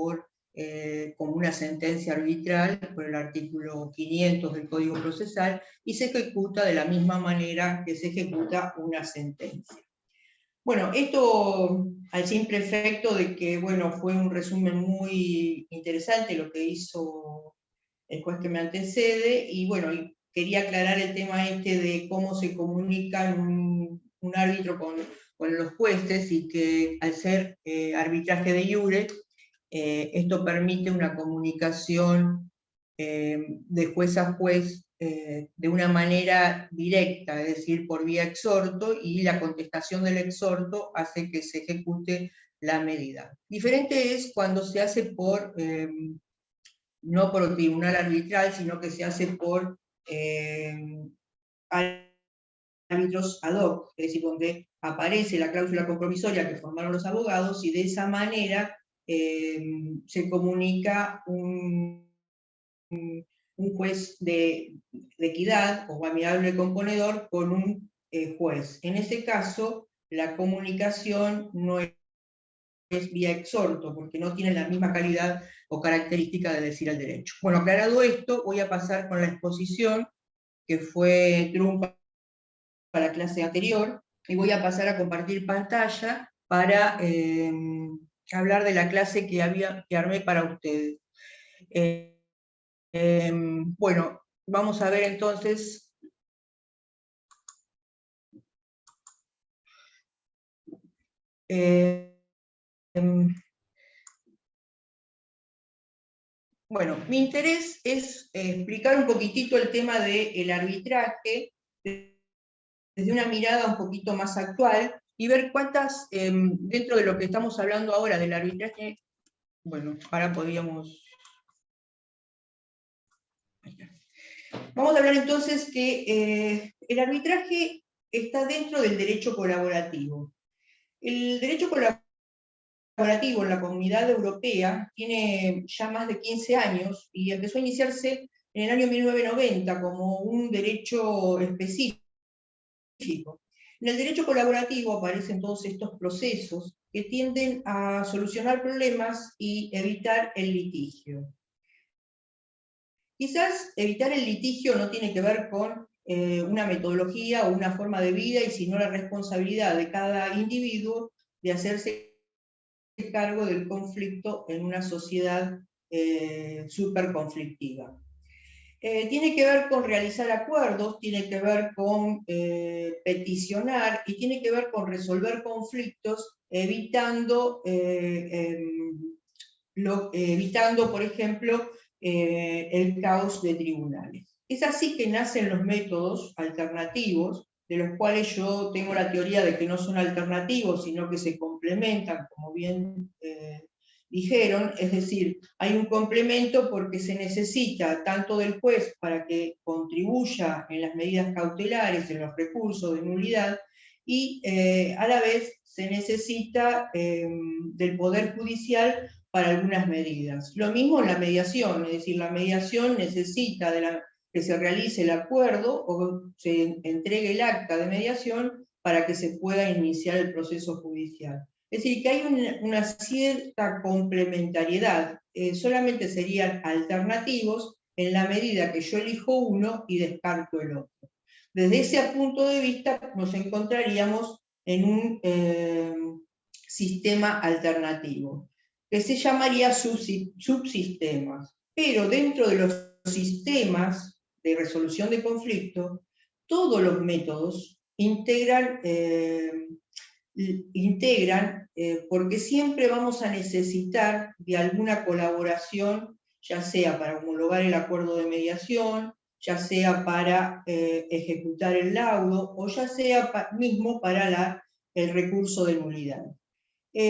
como una sentencia arbitral, por el artículo 500 del Código Procesal, y se ejecuta de la misma manera que se ejecuta una sentencia. Bueno, esto al simple efecto de que, bueno, fue un resumen muy interesante lo que hizo el juez que me antecede, y bueno, quería aclarar el tema de cómo se comunica un árbitro con los jueces, y que al ser arbitraje de iure, esto permite una comunicación de juez a juez de una manera directa, es decir, por vía exhorto, y la contestación del exhorto hace que se ejecute la medida. Diferente es cuando se hace no por tribunal arbitral, sino que se hace por árbitros ad hoc, es decir, donde aparece la cláusula compromisoria que formaron los abogados, y de esa manera se comunica un juez de equidad o amigable componedor con un juez. En ese caso, la comunicación no es vía exhorto, porque no tiene la misma calidad o característica de decir el derecho. Bueno, aclarado esto, voy a pasar con la exposición, que fue trunca para la clase anterior, y voy a pasar a compartir pantalla para hablar de la clase que armé para ustedes. Bueno, vamos a ver entonces. Bueno, mi interés es explicar un poquitito el tema del arbitraje desde una mirada un poquito más actual, y ver cuántas, dentro de lo que estamos hablando ahora del arbitraje, bueno, ahora podríamos... Vamos a hablar entonces que el arbitraje está dentro del derecho colaborativo. El derecho colaborativo en la Comunidad Europea tiene ya más de 15 años, y empezó a iniciarse en el año 1990 como un derecho específico. En el derecho colaborativo aparecen todos estos procesos que tienden a solucionar problemas y evitar el litigio. Quizás evitar el litigio no tiene que ver con una metodología o una forma de vida, y sino la responsabilidad de cada individuo de hacerse cargo del conflicto en una sociedad súper conflictiva. Tiene que ver con realizar acuerdos, tiene que ver con peticionar, y tiene que ver con resolver conflictos, evitando, por ejemplo, el caos de tribunales. Es así que nacen los métodos alternativos, de los cuales yo tengo la teoría de que no son alternativos, sino que se complementan, como bien dijeron, es decir, hay un complemento porque se necesita tanto del juez para que contribuya en las medidas cautelares, en los recursos de nulidad, y a la vez se necesita del Poder Judicial para algunas medidas. Lo mismo en la mediación, es decir, la mediación necesita que se realice el acuerdo o se entregue el acta de mediación para que se pueda iniciar el proceso judicial. Es decir, que hay una cierta complementariedad, solamente serían alternativos en la medida que yo elijo uno y descarto el otro. Desde ese punto de vista nos encontraríamos en un sistema alternativo, que se llamaría subsistemas. Pero dentro de los sistemas de resolución de conflicto, todos los métodos integran porque siempre vamos a necesitar de alguna colaboración, ya sea para homologar el acuerdo de mediación, ya sea para ejecutar el laudo, o ya sea mismo para el recurso de nulidad.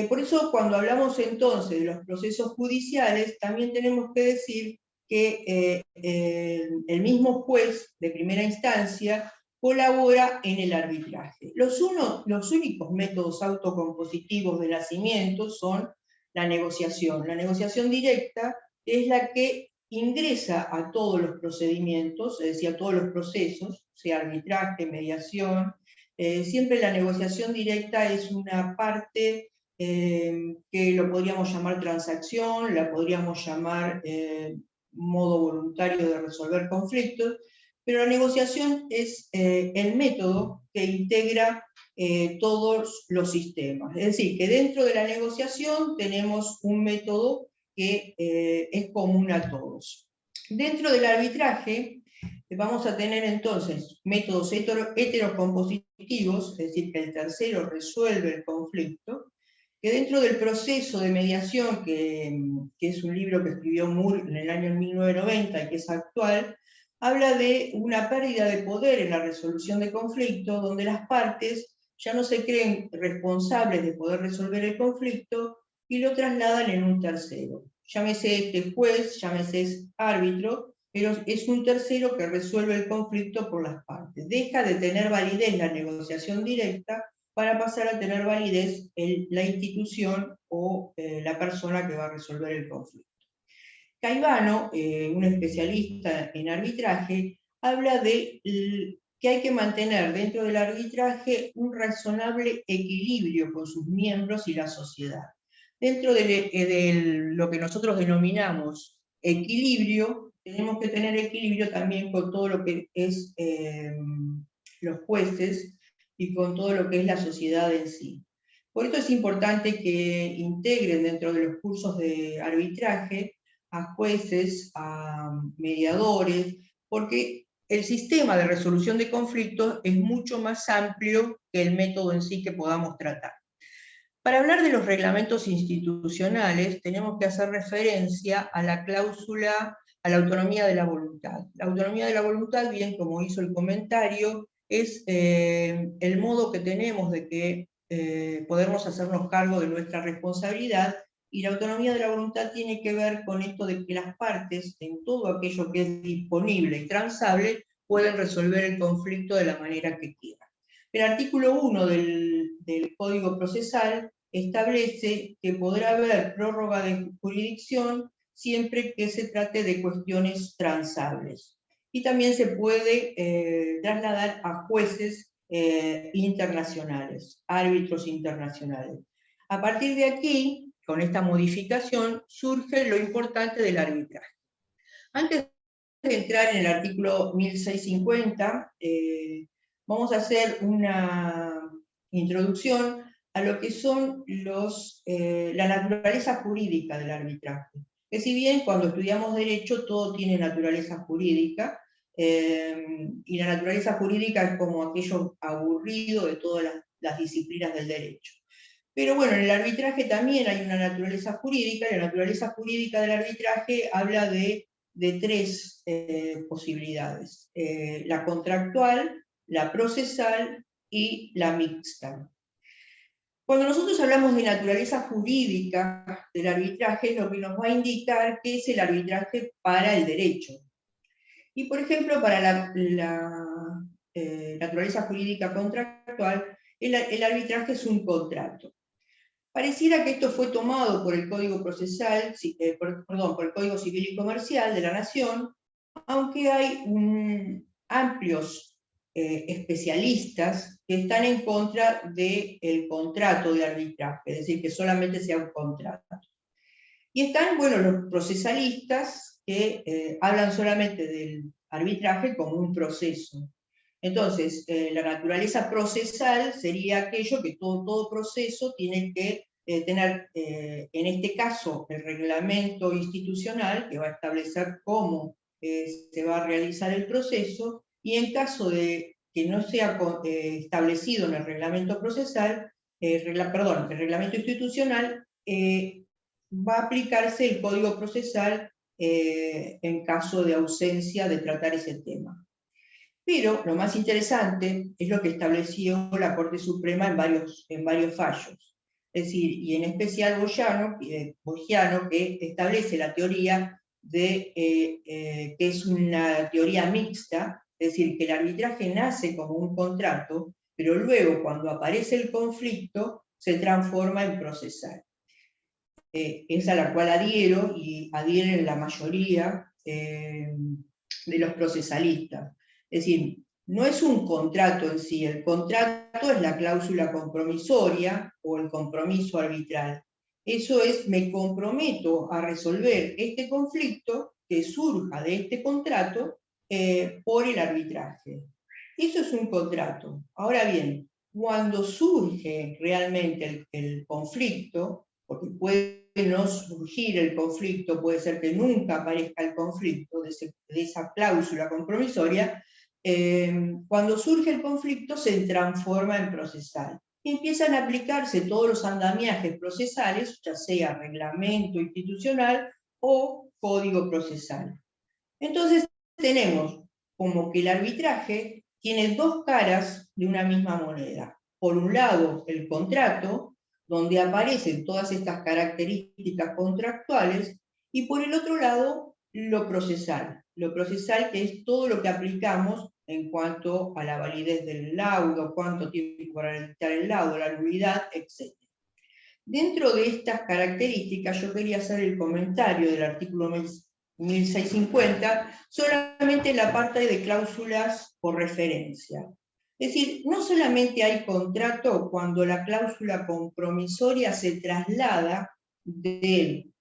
Por eso cuando hablamos entonces de los procesos judiciales, también tenemos que decir que el mismo juez de primera instancia colabora en el arbitraje. Los únicos métodos autocompositivos de nacimiento son la negociación. La negociación directa es la que ingresa a todos los procedimientos, es decir, a todos los procesos, sea arbitraje, mediación. Siempre la negociación directa es una parte que lo podríamos llamar transacción, la podríamos llamar modo voluntario de resolver conflictos, pero la negociación es el método que integra todos los sistemas. Es decir, que dentro de la negociación tenemos un método que es común a todos. Dentro del arbitraje vamos a tener entonces métodos heterocompositivos, es decir, que el tercero resuelve el conflicto, que dentro del proceso de mediación, que es un libro que escribió Moore en el año 1990 y que es actual, habla de una pérdida de poder en la resolución de conflictos, donde las partes ya no se creen responsables de poder resolver el conflicto y lo trasladan en un tercero. Llámese este juez, llámese árbitro, pero es un tercero que resuelve el conflicto por las partes. Deja de tener validez la negociación directa para pasar a tener validez la institución o la persona que va a resolver el conflicto. Caivano, un especialista en arbitraje, habla de que hay que mantener dentro del arbitraje un razonable equilibrio con sus miembros y la sociedad. Dentro de lo que nosotros denominamos equilibrio, tenemos que tener equilibrio también con todo lo que es los jueces y con todo lo que es la sociedad en sí. Por esto es importante que integren dentro de los cursos de arbitraje a jueces, a mediadores, porque el sistema de resolución de conflictos es mucho más amplio que el método en sí que podamos tratar. Para hablar de los reglamentos institucionales, tenemos que hacer referencia a la cláusula, a la autonomía de la voluntad. La autonomía de la voluntad, bien como hizo el comentario, es el modo que tenemos de que podemos hacernos cargo de nuestra responsabilidad, y la autonomía de la voluntad tiene que ver con esto de que las partes, en todo aquello que es disponible y transable, pueden resolver el conflicto de la manera que quieran. El artículo 1 del Código Procesal establece que podrá haber prórroga de jurisdicción siempre que se trate de cuestiones transables. Y también se puede trasladar a jueces internacionales, árbitros internacionales. A partir de aquí, con esta modificación, surge lo importante del arbitraje. Antes de entrar en el artículo 1650, vamos a hacer una introducción a lo que son la naturaleza jurídica del arbitraje. Que si bien cuando estudiamos derecho todo tiene naturaleza jurídica, y la naturaleza jurídica es como aquello aburrido de todas las disciplinas del derecho. Pero bueno, en el arbitraje también hay una naturaleza jurídica, y la naturaleza jurídica del arbitraje habla de tres posibilidades: la contractual, la procesal y la mixta. Cuando nosotros hablamos de naturaleza jurídica del arbitraje es lo que nos va a indicar qué es el arbitraje para el derecho. Y por ejemplo, para la naturaleza jurídica contractual, el arbitraje es un contrato. Pareciera que esto fue tomado por el Código Procesal, por el Código Civil y Comercial de la Nación, aunque hay amplios especialistas que están en contra del contrato de arbitraje, es decir, que solamente sea un contrato. Y están, bueno, los procesalistas que hablan solamente del arbitraje como un proceso. Entonces, la naturaleza procesal sería aquello que todo proceso tiene que tener, en este caso, el reglamento institucional que va a establecer cómo se va a realizar el proceso, y en caso de que no sea establecido en el reglamento procesal, el reglamento institucional, va a aplicarse el Código Procesal en caso de ausencia de tratar ese tema. Pero lo más interesante es lo que estableció la Corte Suprema en varios fallos. Es decir, y en especial Bogiano, que establece la teoría que es una teoría mixta, es decir, que el arbitraje nace como un contrato, pero luego cuando aparece el conflicto se transforma en procesal. Es a la cual adhiero y adhieren la mayoría de los procesalistas. Es decir, no es un contrato en sí, el contrato es la cláusula compromisoria o el compromiso arbitral. Eso es, me comprometo a resolver este conflicto que surja de este contrato por el arbitraje. Eso es un contrato. Ahora bien, cuando surge realmente el conflicto, porque puede no surgir el conflicto, puede ser que nunca aparezca el conflicto de esa cláusula compromisoria, cuando surge el conflicto se transforma en procesal. Y empiezan a aplicarse todos los andamiajes procesales, ya sea reglamento institucional o código procesal. Entonces tenemos como que el arbitraje tiene dos caras de una misma moneda. Por un lado, el contrato, donde aparecen todas estas características contractuales, y por el otro lado, lo procesal que es todo lo que aplicamos en cuanto a la validez del laudo, cuánto tiempo para dictar el laudo, la nulidad, etc. Dentro de estas características yo quería hacer el comentario del artículo 1650, solamente en la parte de cláusulas por referencia. Es decir, no solamente hay contrato cuando la cláusula compromisoria se traslada del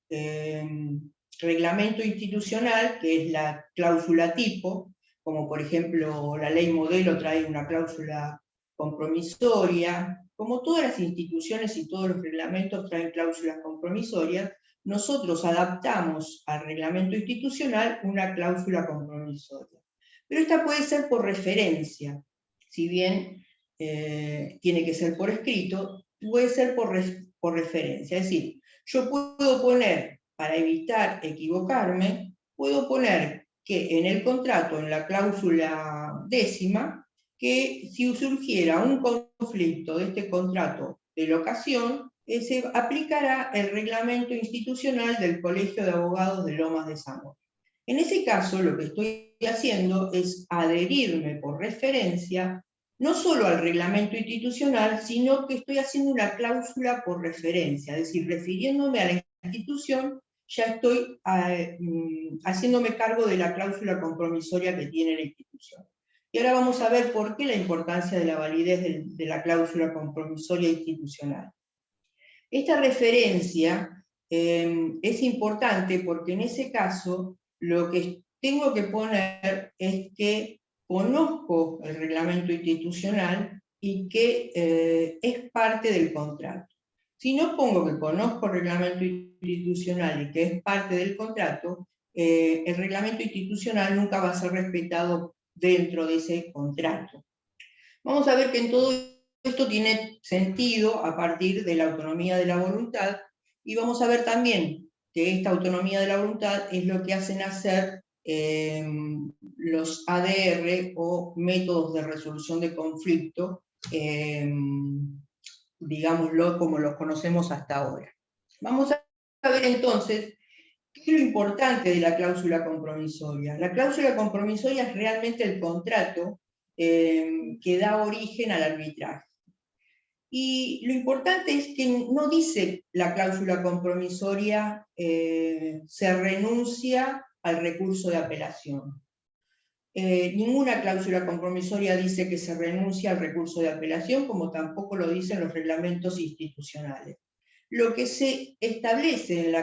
reglamento institucional, que es la cláusula tipo, como por ejemplo la ley modelo trae una cláusula compromisoria, como todas las instituciones y todos los reglamentos traen cláusulas compromisorias, nosotros adaptamos al reglamento institucional una cláusula compromisoria. Pero esta puede ser por referencia, si bien tiene que ser por escrito, puede ser por referencia. Es decir, yo puedo poner, para evitar equivocarme, puedo poner que en el contrato, en la cláusula 10ª, que si surgiera un conflicto de este contrato de locación, se aplicará el reglamento institucional del Colegio de Abogados de Lomas de Zamora. En ese caso, lo que estoy haciendo es adherirme por referencia, no solo al reglamento institucional, sino que estoy haciendo una cláusula por referencia, es decir, refiriéndome a la institución, ya estoy haciéndome cargo de la cláusula compromisoria que tiene la institución. Y ahora vamos a ver por qué la importancia de la validez de la cláusula compromisoria institucional. Esta referencia es importante porque en ese caso lo que tengo que poner es que conozco el reglamento institucional y que es parte del contrato. Si no pongo que conozco el reglamento institucional y que es parte del contrato, el reglamento institucional nunca va a ser respetado dentro de ese contrato. Vamos a ver que en todo esto tiene sentido a partir de la autonomía de la voluntad, y vamos a ver también que esta autonomía de la voluntad es lo que hacen hacer los ADR o métodos de resolución de conflicto, digámoslo como los conocemos hasta ahora. Vamos ver entonces qué es lo importante de la cláusula compromisoria. La cláusula compromisoria es realmente el contrato que da origen al arbitraje. Y lo importante es que no dice la cláusula compromisoria se renuncia al recurso de apelación. Ninguna cláusula compromisoria dice que se renuncia al recurso de apelación, como tampoco lo dicen los reglamentos institucionales. Lo que se establece en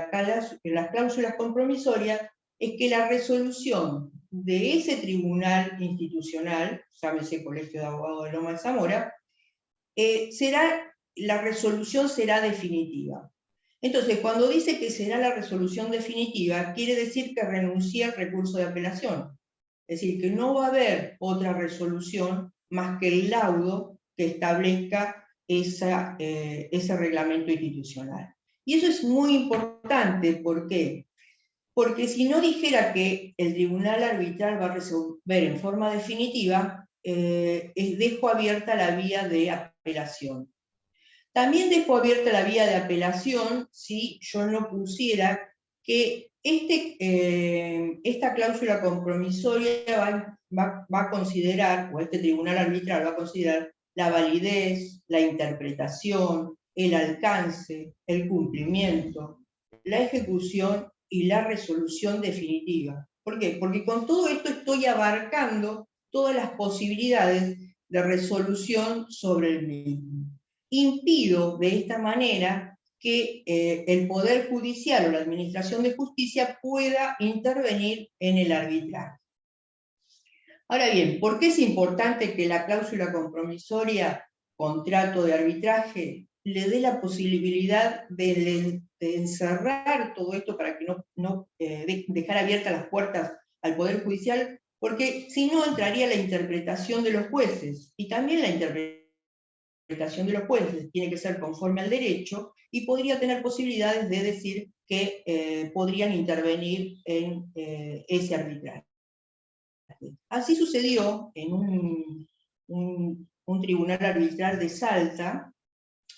las cláusulas compromisorias es que la resolución de ese tribunal institucional, llámese Colegio de Abogados de Lomas de Zamora, la resolución será definitiva. Entonces, cuando dice que será la resolución definitiva, quiere decir que renuncia al recurso de apelación. Es decir, que no va a haber otra resolución más que el laudo que establezca ese reglamento institucional. Y eso es muy importante, ¿por qué? Porque si no dijera que el tribunal arbitral va a resolver en forma definitiva, dejo abierta la vía de apelación. También dejo abierta la vía de apelación si yo no pusiera que esta cláusula compromisoria va a considerar, o este tribunal arbitral va a considerar la validez, la interpretación, el alcance, el cumplimiento, la ejecución y la resolución definitiva. ¿Por qué? Porque con todo esto estoy abarcando todas las posibilidades de resolución sobre el mismo. Impido de esta manera que el Poder Judicial o la Administración de Justicia pueda intervenir en el arbitraje. Ahora bien, ¿por qué es importante que la cláusula compromisoria, contrato de arbitraje, le dé la posibilidad de encerrar todo esto para que no dejar abiertas las puertas al Poder Judicial? Porque si no entraría la interpretación de los jueces, y también la interpretación de los jueces tiene que ser conforme al derecho, y podría tener posibilidades de decir que podrían intervenir en ese arbitraje. Así sucedió en un tribunal arbitral de Salta,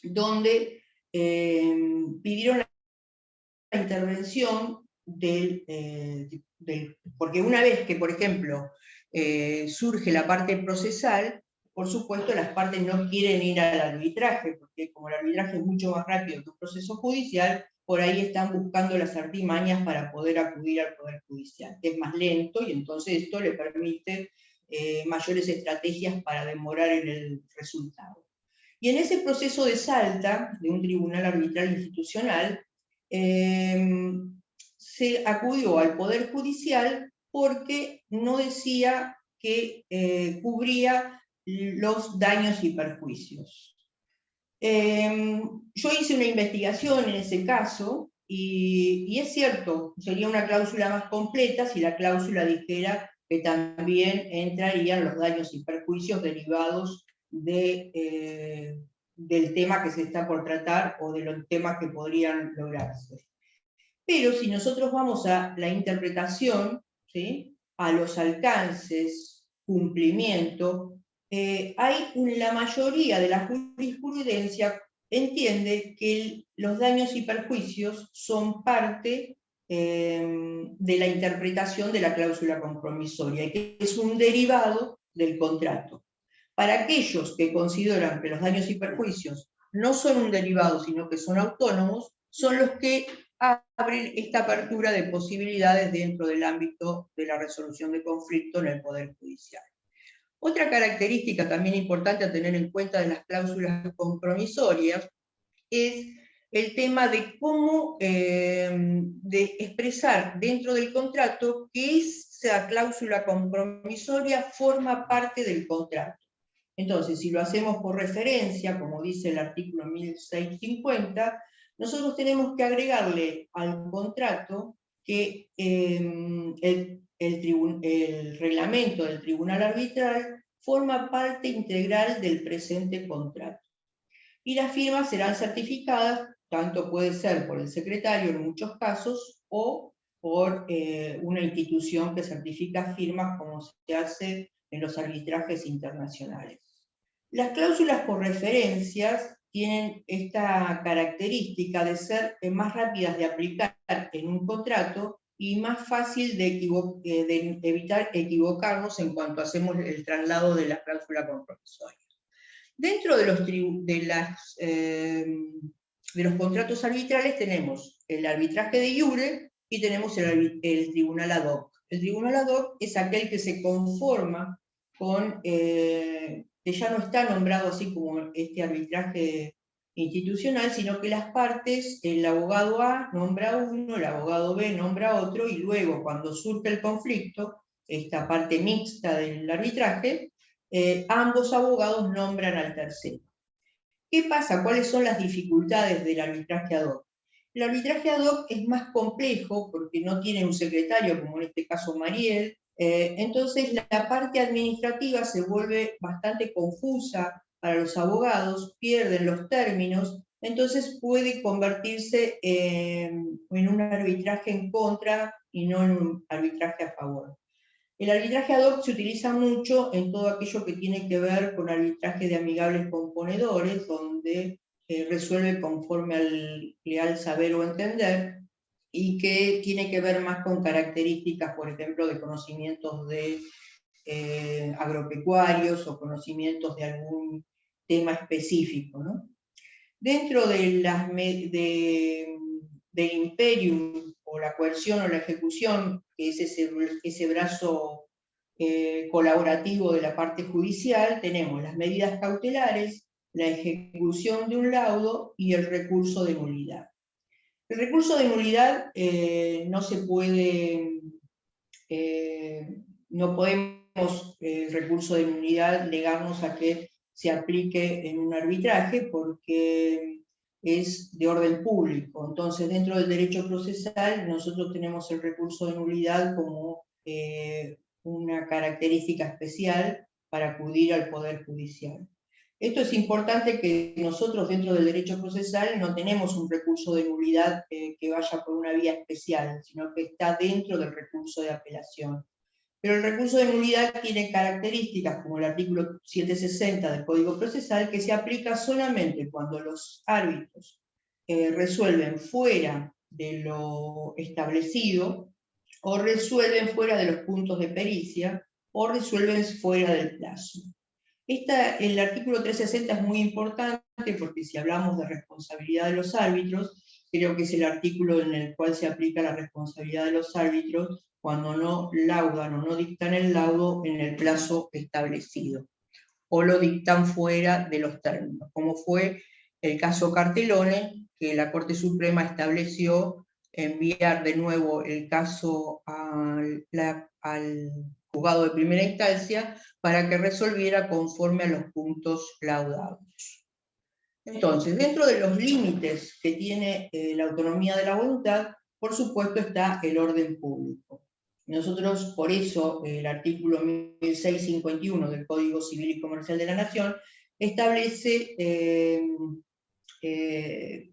donde pidieron la intervención porque una vez que, por ejemplo, surge la parte procesal, por supuesto las partes no quieren ir al arbitraje, porque como el arbitraje es mucho más rápido que un proceso judicial, por ahí están buscando las artimañas para poder acudir al Poder Judicial, que es más lento, y entonces esto le permite mayores estrategias para demorar en el resultado. Y en ese proceso de Salta, de un tribunal arbitral institucional, se acudió al Poder Judicial porque no decía que cubría los daños y perjuicios. Yo hice una investigación en ese caso, y es cierto, sería una cláusula más completa si la cláusula dijera que también entrarían los daños y perjuicios derivados del tema que se está por tratar o de los temas que podrían lograrse. Pero si nosotros vamos a la interpretación, ¿sí?, a los alcances, cumplimiento, la mayoría de la jurisprudencia entiende que los daños y perjuicios son parte de la interpretación de la cláusula compromisoria, y que es un derivado del contrato. Para aquellos que consideran que los daños y perjuicios no son un derivado, sino que son autónomos, son los que abren esta apertura de posibilidades dentro del ámbito de la resolución de conflicto en el Poder Judicial. Otra característica también importante a tener en cuenta de las cláusulas compromisorias es el tema de cómo de expresar dentro del contrato que esa cláusula compromisoria forma parte del contrato. Entonces, si lo hacemos por referencia, como dice el artículo 1650, nosotros tenemos que agregarle al contrato que el reglamento del tribunal arbitral forma parte integral del presente contrato. Y las firmas serán certificadas, tanto puede ser por el secretario en muchos casos, o por una institución que certifica firmas, como se hace en los arbitrajes internacionales. Las cláusulas por referencias tienen esta característica de ser más rápidas de aplicar en un contrato y más fácil de evitar equivocarnos en cuanto hacemos el traslado de la cláusula compromisoria. Dentro de los contratos arbitrales tenemos el arbitraje de iure y tenemos el tribunal ad hoc. El tribunal ad hoc es aquel que se conforma con, que ya no está nombrado así como este arbitraje institucional, sino que las partes, el abogado A nombra uno, el abogado B nombra otro, y luego cuando surge el conflicto, esta parte mixta del arbitraje, ambos abogados nombran al tercero. ¿Qué pasa? ¿Cuáles son las dificultades del arbitraje ad hoc? El arbitraje ad hoc es más complejo porque no tiene un secretario, como en este caso Mariel, entonces la parte administrativa se vuelve bastante confusa para los abogados, pierden los términos, entonces puede convertirse en un arbitraje en contra y no en un arbitraje a favor. El arbitraje ad hoc se utiliza mucho en todo aquello que tiene que ver con arbitraje de amigables componedores, donde resuelve conforme al leal saber o entender, y que tiene que ver más con características, por ejemplo, de conocimientos de agropecuarios o conocimientos de algún tema específico, ¿no? Dentro de del imperium, o la coerción o la ejecución, que es ese brazo colaborativo de la parte judicial, tenemos las medidas cautelares, la ejecución de un laudo y el recurso de nulidad. El recurso de nulidad no se puede, no podemos, recurso de nulidad, negarnos a que se aplique en un arbitraje porque es de orden público. Entonces, dentro del derecho procesal, nosotros tenemos el recurso de nulidad como una característica especial para acudir al Poder Judicial. Esto es importante, que nosotros dentro del derecho procesal no tenemos un recurso de nulidad que vaya por una vía especial, sino que está dentro del recurso de apelación. Pero el recurso de nulidad tiene características como el artículo 760 del Código Procesal, que se aplica solamente cuando los árbitros resuelven fuera de lo establecido, o resuelven fuera de los puntos de pericia, o resuelven fuera del plazo. El artículo 360 es muy importante porque si hablamos de responsabilidad de los árbitros, creo que es el artículo en el cual se aplica la responsabilidad de los árbitros cuando no laudan o no dictan el laudo en el plazo establecido, o lo dictan fuera de los términos, como fue el caso Cartelone, que la Corte Suprema estableció enviar de nuevo el caso al juzgado de primera instancia para que resolviera conforme a los puntos laudados. Entonces, dentro de los límites que tiene la autonomía de la voluntad, por supuesto está el orden público. Nosotros, por eso, el artículo 1651 del Código Civil y Comercial de la Nación establece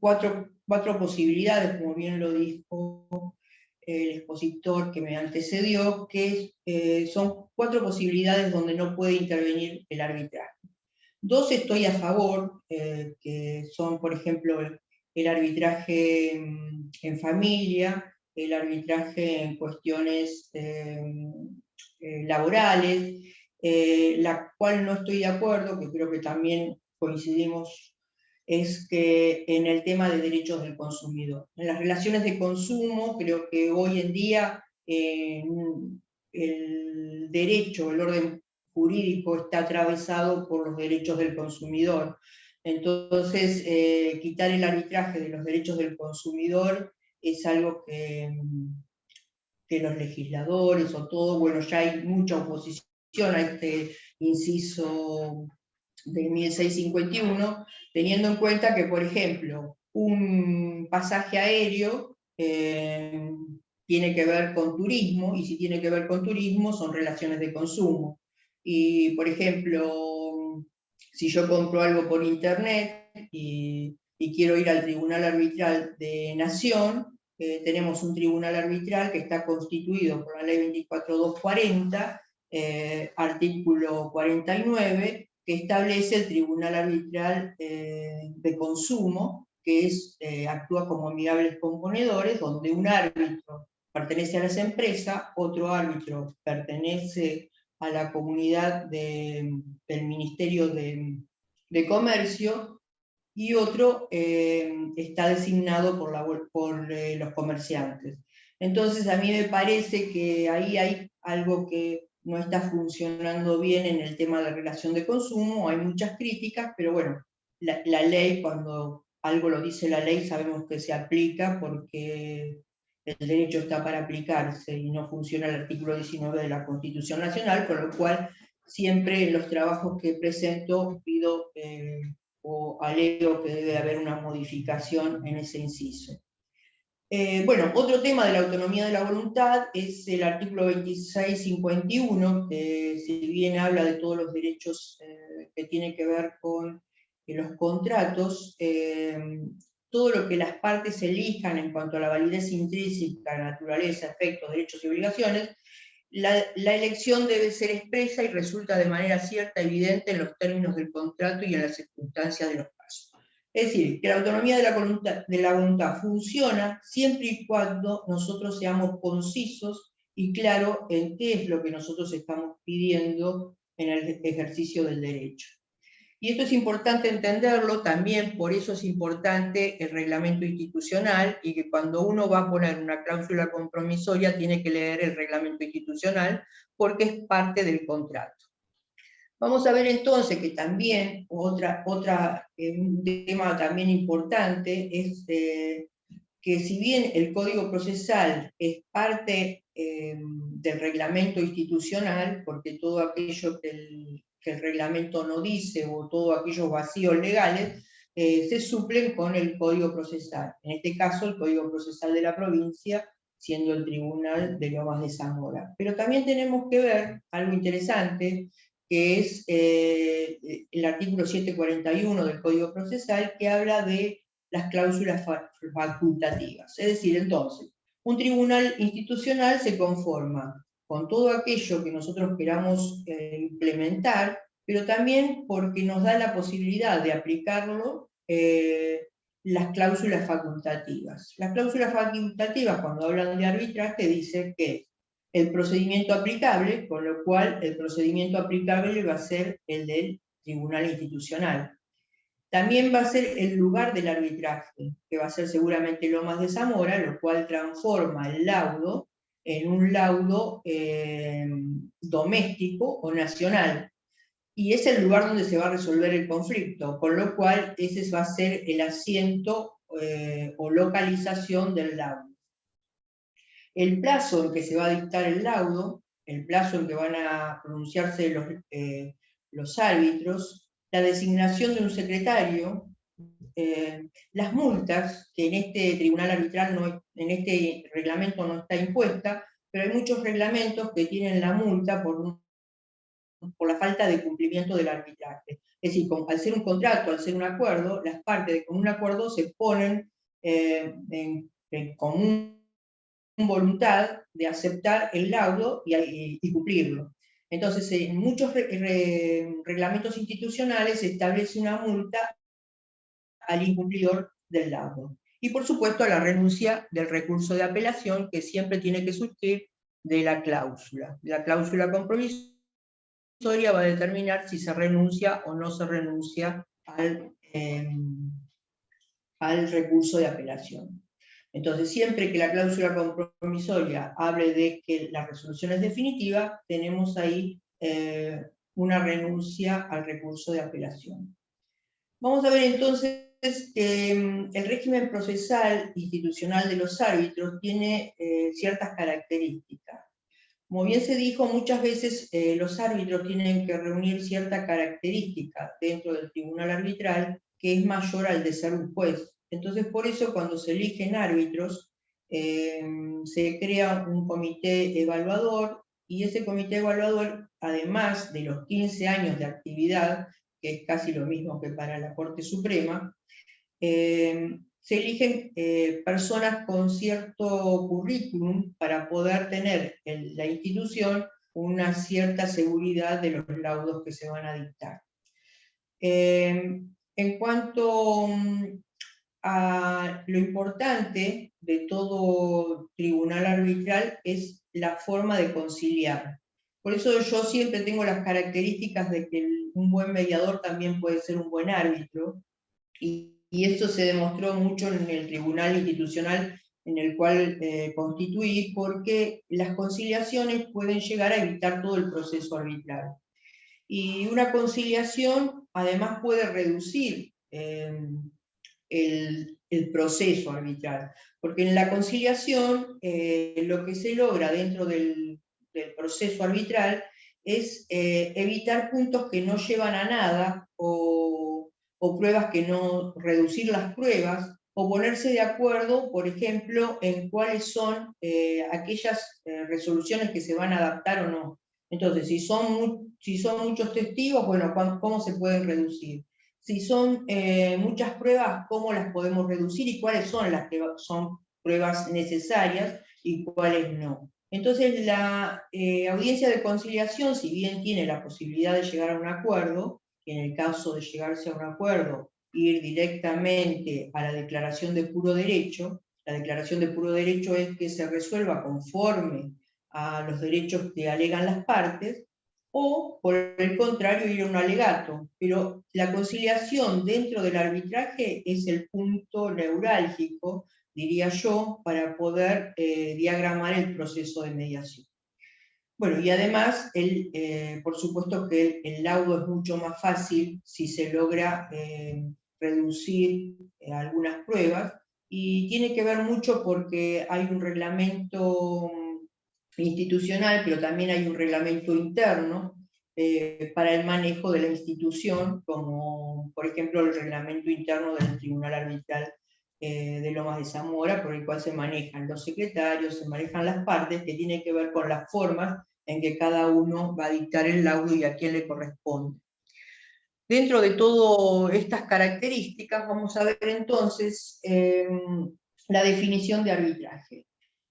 cuatro posibilidades, como bien lo dijo el expositor que me antecedió, que son 4 posibilidades donde no puede intervenir el arbitraje. 2 estoy a favor, que son, por ejemplo, el arbitraje en familia, el arbitraje en cuestiones laborales, la cual no estoy de acuerdo, que creo que también coincidimos, es que en el tema de derechos del consumidor. En las relaciones de consumo, creo que hoy en día el derecho, el orden jurídico está atravesado por los derechos del consumidor. Entonces, quitar el arbitraje de los derechos del consumidor es algo que los legisladores o todo, bueno, ya hay mucha oposición a este inciso de 1651, teniendo en cuenta que, por ejemplo, un pasaje aéreo tiene que ver con turismo, y si tiene que ver con turismo son relaciones de consumo. Y, por ejemplo, si yo compro algo por internet y quiero ir al Tribunal Arbitral de Nación, tenemos un tribunal arbitral que está constituido por la ley 24240, artículo 49, que establece el Tribunal Arbitral de Consumo, que actúa como amigables componedores, donde un árbitro pertenece a las empresas, otro árbitro pertenece a la comunidad del Ministerio de Comercio, y otro está designado por los comerciantes. Entonces a mí me parece que ahí hay algo que no está funcionando bien en el tema de relación de consumo, hay muchas críticas, pero bueno, la ley, cuando algo lo dice la ley, sabemos que se aplica porque el derecho está para aplicarse y no funciona el artículo 19 de la Constitución Nacional, con lo cual siempre en los trabajos que presento pido o alego que debe haber una modificación en ese inciso. Bueno, otro tema de la autonomía de la voluntad es el artículo 2651, que si bien habla de todos los derechos que tienen que ver con los contratos, todo lo que las partes elijan en cuanto a la validez intrínseca, naturaleza, efectos, derechos y obligaciones, la elección debe ser expresa y resulta de manera cierta, evidente en los términos del contrato y en las circunstancias de los casos. Es decir, que la autonomía de la voluntad funciona siempre y cuando nosotros seamos concisos y claros en qué es lo que nosotros estamos pidiendo en el ejercicio del derecho. Y esto es importante entenderlo también, por eso es importante el reglamento institucional, y que cuando uno va a poner una cláusula compromisoria tiene que leer el reglamento institucional, porque es parte del contrato. Vamos a ver entonces que también, un tema también importante, es que si bien el Código Procesal es parte del reglamento institucional, porque todo aquello que el reglamento no dice, o todos aquellos vacíos legales, se suplen con el Código Procesal. En este caso, el Código Procesal de la provincia, siendo el Tribunal de Lomas de Zamora. Pero también tenemos que ver algo interesante, que es el artículo 741 del Código Procesal, que habla de las cláusulas facultativas. Es decir, entonces, un tribunal institucional se conforma con todo aquello que nosotros queramos implementar, pero también porque nos da la posibilidad de aplicarlo las cláusulas facultativas. Las cláusulas facultativas, cuando hablan de arbitraje, dicen que el procedimiento aplicable, con lo cual el procedimiento aplicable va a ser el del tribunal institucional. También va a ser el lugar del arbitraje, que va a ser seguramente Lomas de Zamora, lo cual transforma el laudo en un laudo doméstico o nacional. Y es el lugar donde se va a resolver el conflicto, con lo cual ese va a ser el asiento o localización del laudo. El plazo en que se va a dictar el laudo, el plazo en que van a pronunciarse los árbitros, la designación de un secretario, las multas, que en este tribunal arbitral, en este reglamento no está impuesta, pero hay muchos reglamentos que tienen la multa por la falta de cumplimiento del arbitraje. Es decir, al ser un contrato, al ser un acuerdo, las partes de común acuerdo se ponen en común voluntad de aceptar el laudo y cumplirlo. Entonces, en muchos reglamentos institucionales se establece una multa al incumplidor del laudo. Y por supuesto a la renuncia del recurso de apelación, que siempre tiene que surgir de la cláusula. La cláusula compromisoria va a determinar si se renuncia o no se renuncia al recurso de apelación. Entonces, siempre que la cláusula compromisoria hable de que la resolución es definitiva, tenemos ahí una renuncia al recurso de apelación. Vamos a ver entonces que el régimen procesal institucional de los árbitros tiene ciertas características. Como bien se dijo, muchas veces los árbitros tienen que reunir cierta característica dentro del tribunal arbitral que es mayor al de ser un juez. Entonces, por eso, cuando se eligen árbitros, se crea un comité evaluador, y ese comité evaluador, además de los 15 años de actividad, que es casi lo mismo que para la Corte Suprema, se eligen personas con cierto currículum para poder tener en la institución una cierta seguridad de los laudos que se van a dictar. En cuanto a lo importante de todo tribunal arbitral es la forma de conciliar. Por eso yo siempre tengo las características de que un buen mediador también puede ser un buen árbitro, y esto se demostró mucho en el tribunal institucional en el cual constituí, porque las conciliaciones pueden llegar a evitar todo el proceso arbitral. Y una conciliación además puede reducir el proceso arbitral, porque en la conciliación lo que se logra dentro del proceso arbitral es evitar puntos que no llevan a nada, o pruebas que no, reducir las pruebas, o ponerse de acuerdo, por ejemplo, en cuáles son aquellas resoluciones que se van a adaptar o no. Entonces, si son muchos testigos, bueno, ¿cómo se pueden reducir? Si son muchas pruebas, ¿cómo las podemos reducir y cuáles son las que son pruebas necesarias y cuáles no? Entonces, la audiencia de conciliación, si bien tiene la posibilidad de llegar a un acuerdo, y en el caso de llegarse a un acuerdo, ir directamente a la declaración de puro derecho. La declaración de puro derecho es que se resuelva conforme a los derechos que alegan las partes, o por el contrario ir a un alegato. Pero la conciliación dentro del arbitraje es el punto neurálgico, diría yo, para poder diagramar el proceso de mediación. Bueno, y además, por supuesto que el laudo es mucho más fácil si se logra reducir algunas pruebas, y tiene que ver mucho porque hay un reglamento institucional, pero también hay un reglamento interno para el manejo de la institución, como por ejemplo el reglamento interno del Tribunal Arbitral de Lomas de Zamora, por el cual se manejan los secretarios, se manejan las partes, que tiene que ver con las formas en que cada uno va a dictar el laudo y a quién le corresponde. Dentro de todas estas características vamos a ver entonces la definición de arbitraje.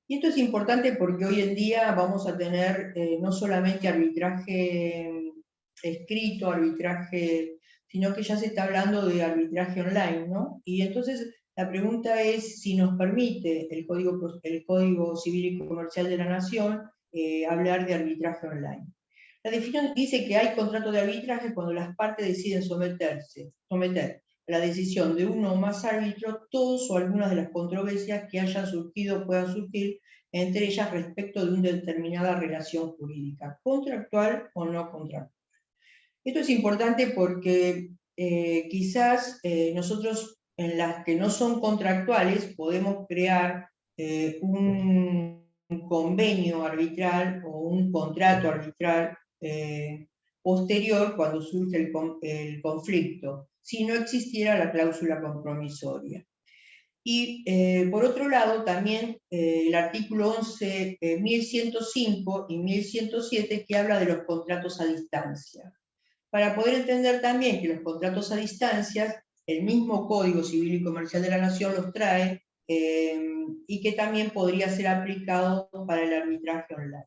Y esto es importante porque hoy en día vamos a tener no solamente arbitraje escrito, arbitraje, sino que ya se está hablando de arbitraje online, ¿no? Y entonces la pregunta es si nos permite el Código Civil y Comercial de la Nación hablar de arbitraje online. La definición dice que hay contrato de arbitraje cuando las partes deciden someter a la decisión de uno o más árbitros todos o algunas de las controversias que hayan surgido o puedan surgir entre ellas respecto de una determinada relación jurídica, contractual o no contractual. Esto es importante porque quizás nosotros en las que no son contractuales podemos crear un convenio arbitral o un contrato arbitral posterior cuando surge el conflicto, si no existiera la cláusula compromisoria. Y por otro lado, también el artículo 11, 1105 y 1107, que habla de los contratos a distancia. Para poder entender también que los contratos a distancia, el mismo Código Civil y Comercial de la Nación los trae, y que también podría ser aplicado para el arbitraje online.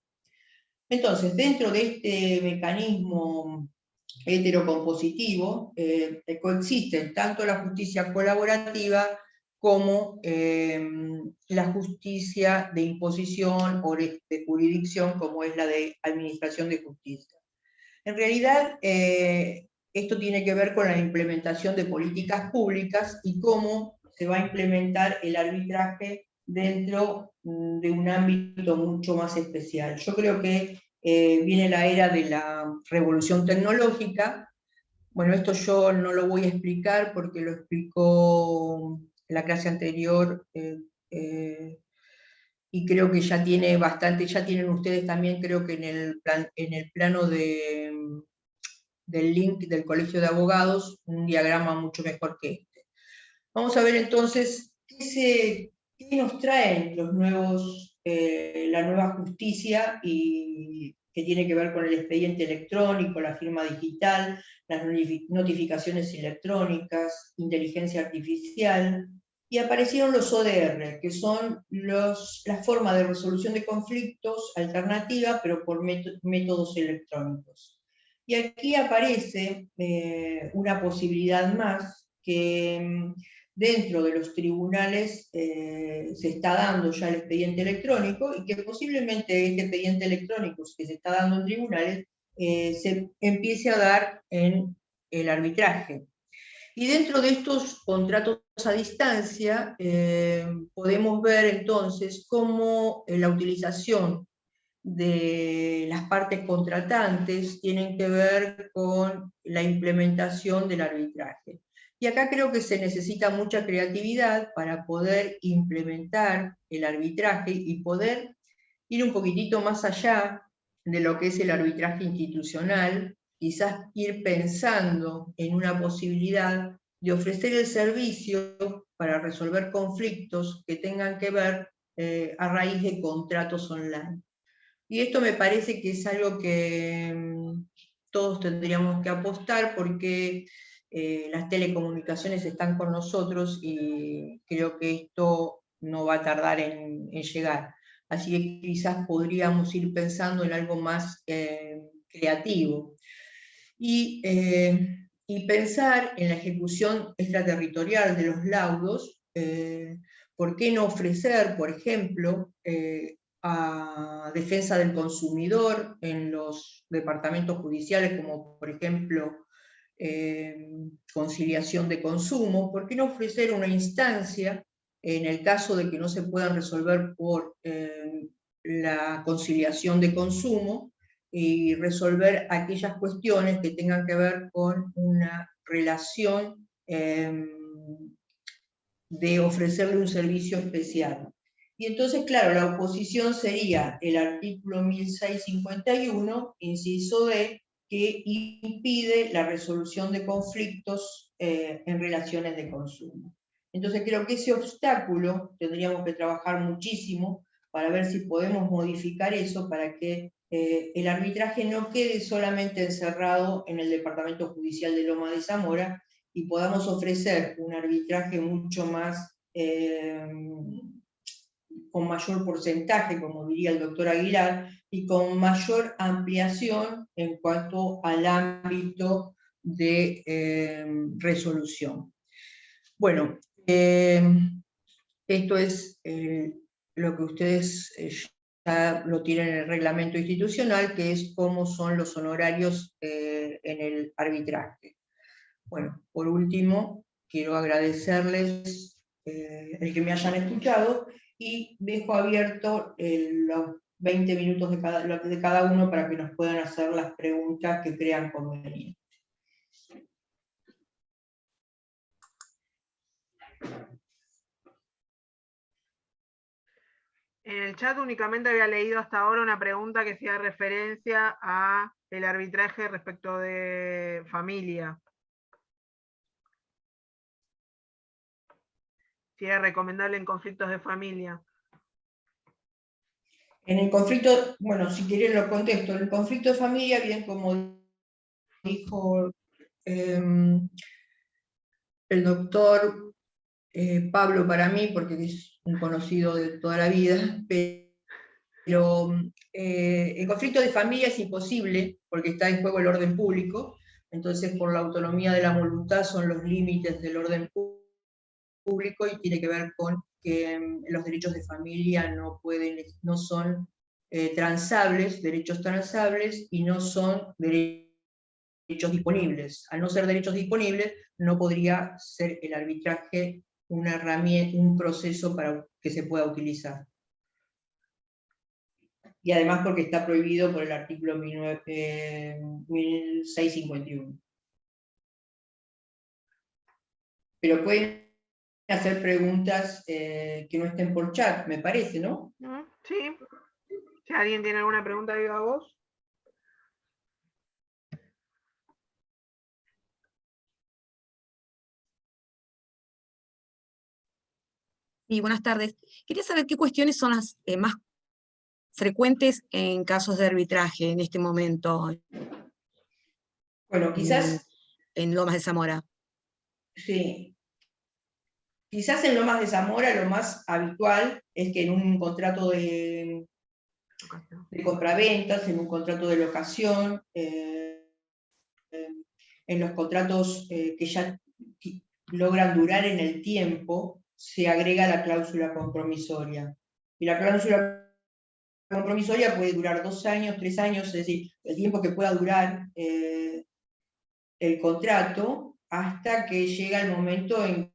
Entonces, dentro de este mecanismo heterocompositivo, coexisten tanto la justicia colaborativa como la justicia de imposición o de jurisdicción, como es la de administración de justicia. En realidad, esto tiene que ver con la implementación de políticas públicas y cómo se va a implementar el arbitraje dentro de un ámbito mucho más especial. Yo creo que viene la era de la revolución tecnológica. Bueno, esto yo no lo voy a explicar porque lo explicó en la clase anterior, y creo que ya tiene bastante, ya tienen ustedes también, creo que en el plano del link del Colegio de Abogados, un diagrama mucho mejor que este. Vamos a ver entonces qué nos traen los nuevos, la nueva justicia, y que tiene que ver con el expediente electrónico, la firma digital, las notificaciones electrónicas, inteligencia artificial, y aparecieron los ODR, que son la forma de resolución de conflictos alternativa, pero por métodos electrónicos. Y aquí aparece una posibilidad más que dentro de los tribunales se está dando ya el expediente electrónico y que posiblemente este expediente electrónico que se está dando en tribunales se empiece a dar en el arbitraje. Y dentro de estos contratos a distancia podemos ver entonces cómo la utilización de las partes contratantes tienen que ver con la implementación del arbitraje. Y acá creo que se necesita mucha creatividad para poder implementar el arbitraje y poder ir un poquitito más allá de lo que es el arbitraje institucional, quizás ir pensando en una posibilidad de ofrecer el servicio para resolver conflictos que tengan que ver a raíz de contratos online. Y esto me parece que es algo que todos tendríamos que apostar porque las telecomunicaciones están con nosotros y creo que esto no va a tardar en llegar. Así que quizás podríamos ir pensando en algo más creativo. Y pensar en la ejecución extraterritorial de los laudos, ¿por qué no ofrecer, por ejemplo, a defensa del consumidor en los departamentos judiciales, como por ejemplo conciliación de consumo? ¿Por qué no ofrecer una instancia en el caso de que no se puedan resolver por la conciliación de consumo y resolver aquellas cuestiones que tengan que ver con una relación de ofrecerle un servicio especial? Y entonces, claro, la oposición sería el artículo 1651, inciso D, que impide la resolución de conflictos en relaciones de consumo. Entonces creo que ese obstáculo tendríamos que trabajar muchísimo para ver si podemos modificar eso para que el arbitraje no quede solamente encerrado en el Departamento Judicial de Loma de Zamora y podamos ofrecer un arbitraje mucho más con mayor porcentaje, como diría el doctor Aguilar, y con mayor ampliación en cuanto al ámbito de resolución. Bueno, esto es lo que ustedes ya lo tienen en el reglamento institucional, que es cómo son los honorarios en el arbitraje. Bueno, por último, quiero agradecerles el que me hayan escuchado y dejo abierto los 20 minutos de cada uno para que nos puedan hacer las preguntas que crean convenientes. En el chat únicamente había leído hasta ahora una pregunta que hacía referencia a el arbitraje respecto de familia. Si era recomendable en conflictos de familia. En el conflicto, bueno, si quieren lo contesto, en el conflicto de familia, bien como dijo el doctor Pablo para mí, porque es un conocido de toda la vida, pero el conflicto de familia es imposible porque está en juego el orden público, entonces por la autonomía de la voluntad son los límites del orden público y tiene que ver con que los derechos de familia no son transables, derechos transables, y no son derechos disponibles. Al no ser derechos disponibles, no podría ser el arbitraje una herramienta, un proceso para que se pueda utilizar. Y además porque está prohibido por el artículo 1651. Pero pueden hacer preguntas que no estén por chat, me parece, ¿no? Sí. Si alguien tiene alguna pregunta, diga vos. Sí, buenas tardes. Quería saber qué cuestiones son las más frecuentes en casos de arbitraje en este momento. Bueno, quizás... En Lomas de Zamora. Sí. Quizás en Lomas de Zamora lo más habitual es que en un contrato de compraventas, en un contrato de locación, en los contratos que ya logran durar en el tiempo, se agrega la cláusula compromisoria. Y la cláusula compromisoria puede durar 2 años, 3 años, es decir, el tiempo que pueda durar el contrato, hasta que llega el momento en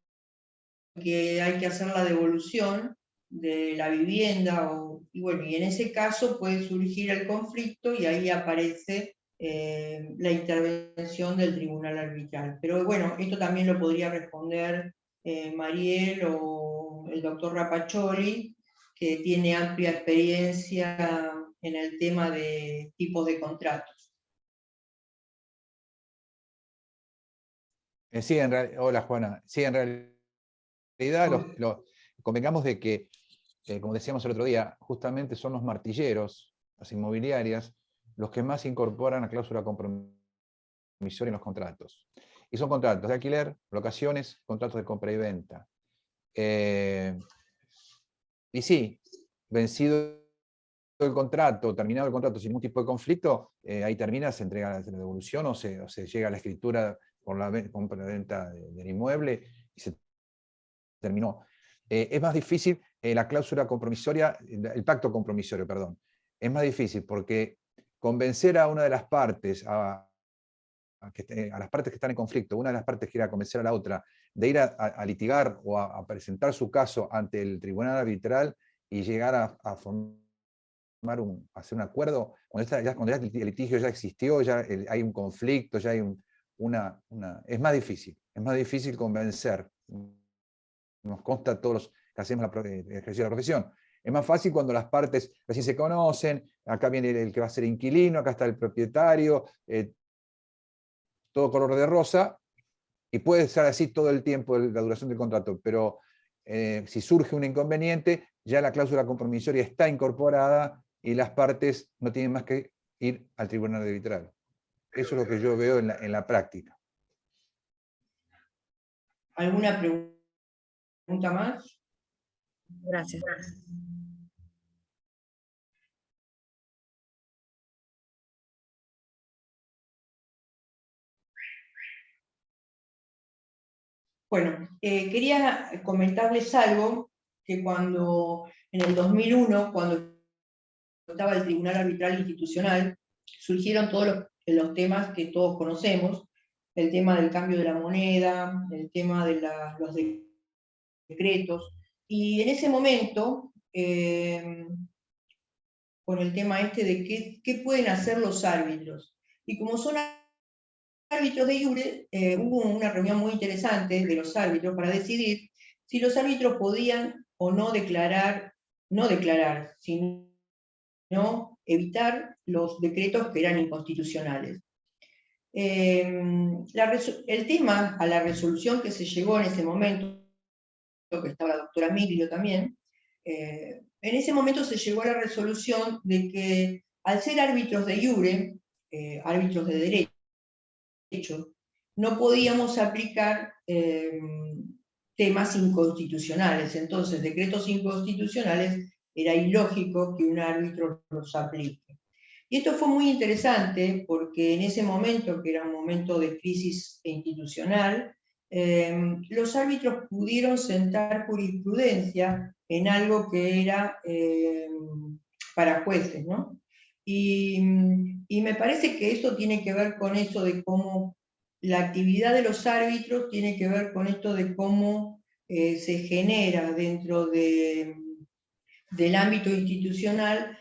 que hay que hacer la devolución de la vivienda, y bueno, y en ese caso puede surgir el conflicto y ahí aparece la intervención del tribunal arbitral. Pero bueno, esto también lo podría responder Mariel o el doctor Rapaccioli, que tiene amplia experiencia en el tema de tipos de contratos. Sí, hola Juana. Sí, en realidad convengamos de que, como decíamos el otro día, justamente son los martilleros, las inmobiliarias, los que más incorporan la cláusula compromisoria en los contratos. Y son contratos de alquiler, locaciones, contratos de compra y venta. Y sí, vencido el contrato, terminado el contrato sin ningún tipo de conflicto, ahí termina, se entrega la devolución o se llega a la escritura por la compra-venta del inmueble y se terminó. Es más difícil la cláusula compromisoria, el pacto compromisorio, perdón. Es más difícil porque convencer a una de las partes, a las partes que están en conflicto, una de las partes quiera convencer a la otra de ir a litigar o a presentar su caso ante el tribunal arbitral y llegar a hacer un acuerdo, cuando ya el litigio ya existió, ya hay un conflicto, ya hay es más difícil convencer. Nos consta a todos los que hacemos el ejercicio de la profesión. Es más fácil cuando las partes recién se conocen, acá viene el que va a ser inquilino, acá está el propietario, todo color de rosa, y puede ser así todo el tiempo de la duración del contrato, pero si surge un inconveniente, ya la cláusula compromisoria está incorporada y las partes no tienen más que ir al tribunal arbitral. Eso es lo que yo veo en la práctica. ¿Alguna pregunta más? Gracias. Bueno, quería comentarles algo que cuando en el 2001, cuando estaba el Tribunal Arbitral Institucional, surgieron todos los temas que todos conocemos, el tema del cambio de la moneda, el tema de los decretos, y en ese momento, con el tema este de qué pueden hacer los árbitros, y como son árbitros de iure, hubo una reunión muy interesante de los árbitros para decidir si los árbitros podían o no declarar, sino evitar los decretos que eran inconstitucionales. El tema, a la resolución que se llegó en ese momento, que estaba la doctora Miglio también, en ese momento se llegó a la resolución de que al ser árbitros de iure, árbitros de derecho, no podíamos aplicar temas inconstitucionales. Entonces, decretos inconstitucionales era ilógico que un árbitro los aplique. Y esto fue muy interesante porque en ese momento, que era un momento de crisis institucional, los árbitros pudieron sentar jurisprudencia en algo que era para jueces, ¿no? Y me parece que eso tiene que ver con eso de cómo la actividad de los árbitros tiene que ver con esto de cómo se genera dentro del ámbito institucional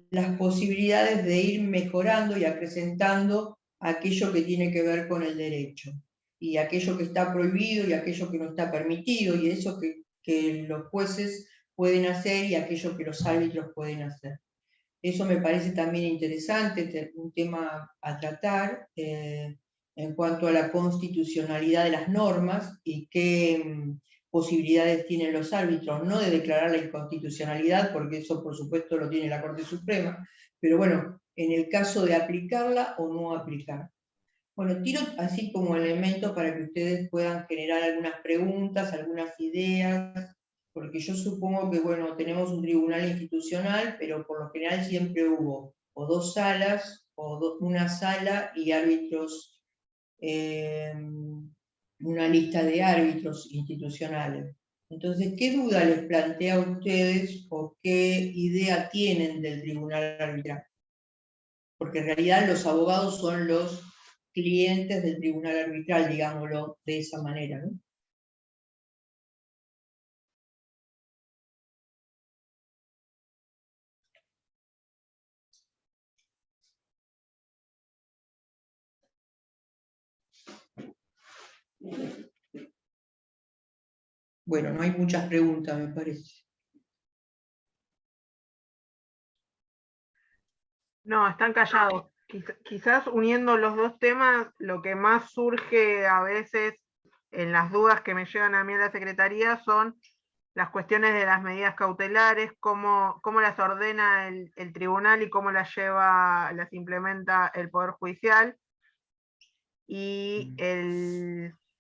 las posibilidades de ir mejorando y acrecentando aquello que tiene que ver con el derecho, y aquello que está prohibido y aquello que no está permitido, y eso que los jueces pueden hacer y aquello que los árbitros pueden hacer. Eso me parece también interesante, un tema a tratar en cuanto a la constitucionalidad de las normas y qué posibilidades tienen los árbitros, no de declarar la inconstitucionalidad, porque eso por supuesto lo tiene la Corte Suprema, pero bueno, en el caso de aplicarla o no aplicar. Bueno, tiro así como elemento para que ustedes puedan generar algunas preguntas, algunas ideas, porque yo supongo que, bueno, tenemos un tribunal institucional, pero por lo general siempre hubo o 2 salas, o una sala y árbitros una lista de árbitros institucionales. Entonces, ¿qué duda les plantea a ustedes o qué idea tienen del tribunal arbitral? Porque en realidad los abogados son los clientes del tribunal arbitral, digámoslo de esa manera, ¿no? Bueno, no hay muchas preguntas, me parece. No, están callados. Quizás uniendo los dos temas, lo que más surge a veces en las dudas que me llegan a mí a la Secretaría son las cuestiones de las medidas cautelares, cómo las ordena el tribunal y cómo las implementa el Poder Judicial. Y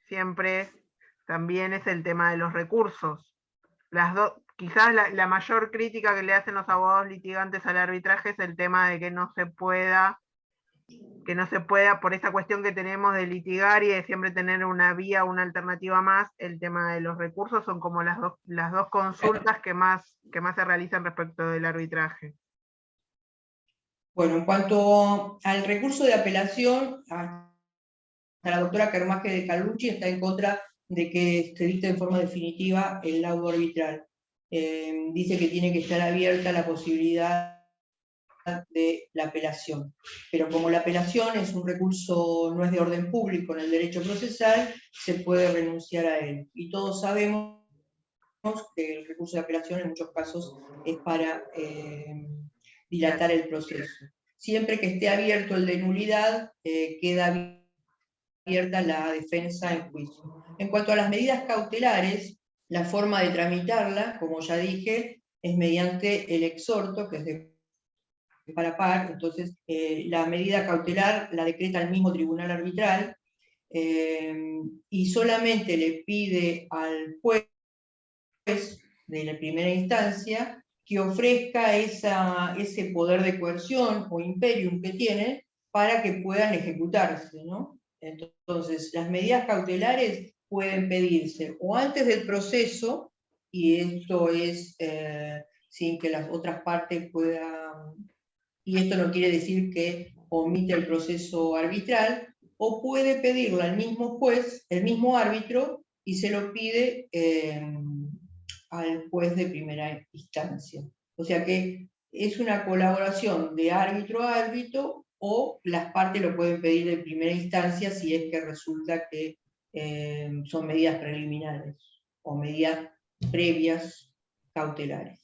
siempre también es el tema de los recursos. Quizás la mayor crítica que le hacen los abogados litigantes al arbitraje es el tema de que no se pueda, por esa cuestión que tenemos de litigar y de siempre tener una vía, una alternativa más. El tema de los recursos son como las dos consultas que más se realizan respecto del arbitraje. Bueno, en cuanto al recurso de apelación, la doctora Kermaje de Calucci está en contra de que se dicte en forma definitiva el laudo arbitral. Dice que tiene que estar abierta la posibilidad de la apelación. Pero como la apelación es un recurso, no es de orden público en el derecho procesal, se puede renunciar a él. Y todos sabemos que el recurso de apelación en muchos casos es para dilatar el proceso. Siempre que esté abierto el de nulidad, queda abierta la defensa en juicio. En cuanto a las medidas cautelares, la forma de tramitarla, como ya dije, es mediante el exhorto, que es de par a par. Entonces, la medida cautelar la decreta el mismo tribunal arbitral, y solamente le pide al juez de la primera instancia que ofrezca ese poder de coerción o imperium que tiene para que puedan ejecutarse, ¿no? Entonces, las medidas cautelares pueden pedirse o antes del proceso, y esto es sin que las otras partes puedan, y esto no quiere decir que omite el proceso arbitral, o puede pedirlo al mismo juez, el mismo árbitro, y se lo pide al juez de primera instancia. O sea que es una colaboración de árbitro a árbitro, o las partes lo pueden pedir de primera instancia si es que resulta que son medidas preliminares o medidas previas cautelares.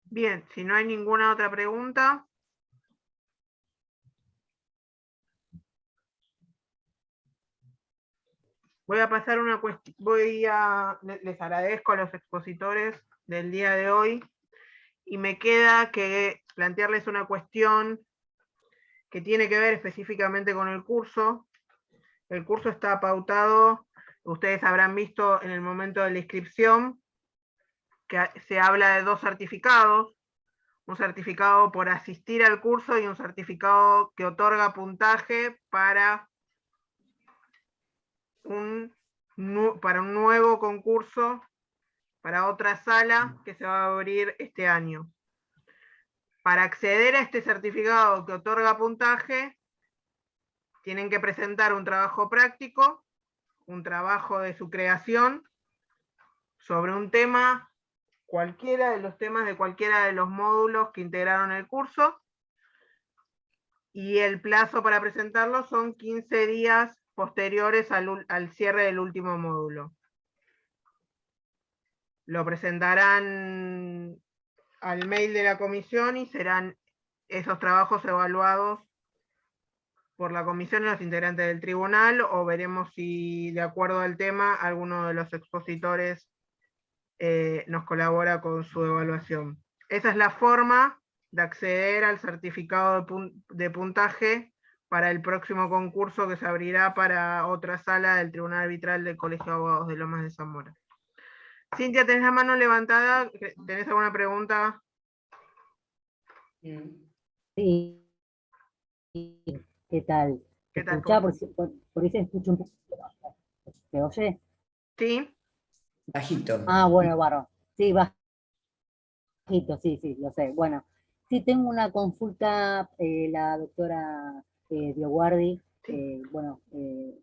Bien, si no hay ninguna otra pregunta. Voy a pasar una cuestión, les agradezco a los expositores del día de hoy, y me queda que plantearles una cuestión que tiene que ver específicamente con el curso. El curso está pautado, ustedes habrán visto en el momento de la inscripción, que se habla de 2 certificados, un certificado por asistir al curso y un certificado que otorga puntaje para un nuevo concurso, para otra sala que se va a abrir este año. Para acceder a este certificado que otorga puntaje, tienen que presentar un trabajo práctico, un trabajo de su creación, sobre un tema, cualquiera de los temas de cualquiera de los módulos que integraron el curso, y el plazo para presentarlo son 15 días posteriores al cierre del último módulo. Lo presentarán al mail de la comisión y serán esos trabajos evaluados por la comisión y los integrantes del tribunal, o veremos si, de acuerdo al tema, alguno de los expositores nos colabora con su evaluación. Esa es la forma de acceder al certificado de puntaje para el próximo concurso que se abrirá para otra sala del Tribunal Arbitral del Colegio de Abogados de Lomas de Zamora. Cintia, ¿tenés la mano levantada? ¿Tenés alguna pregunta? Sí, ¿qué tal? ¿Qué tal? Escuchaba, por ahí se escucha un poco. ¿Se oye? Sí, Bajito. Ah, bueno, barro. Sí, bajito, sí, sí, lo sé. Bueno, sí tengo una consulta, la doctora Dioguardi. Bueno,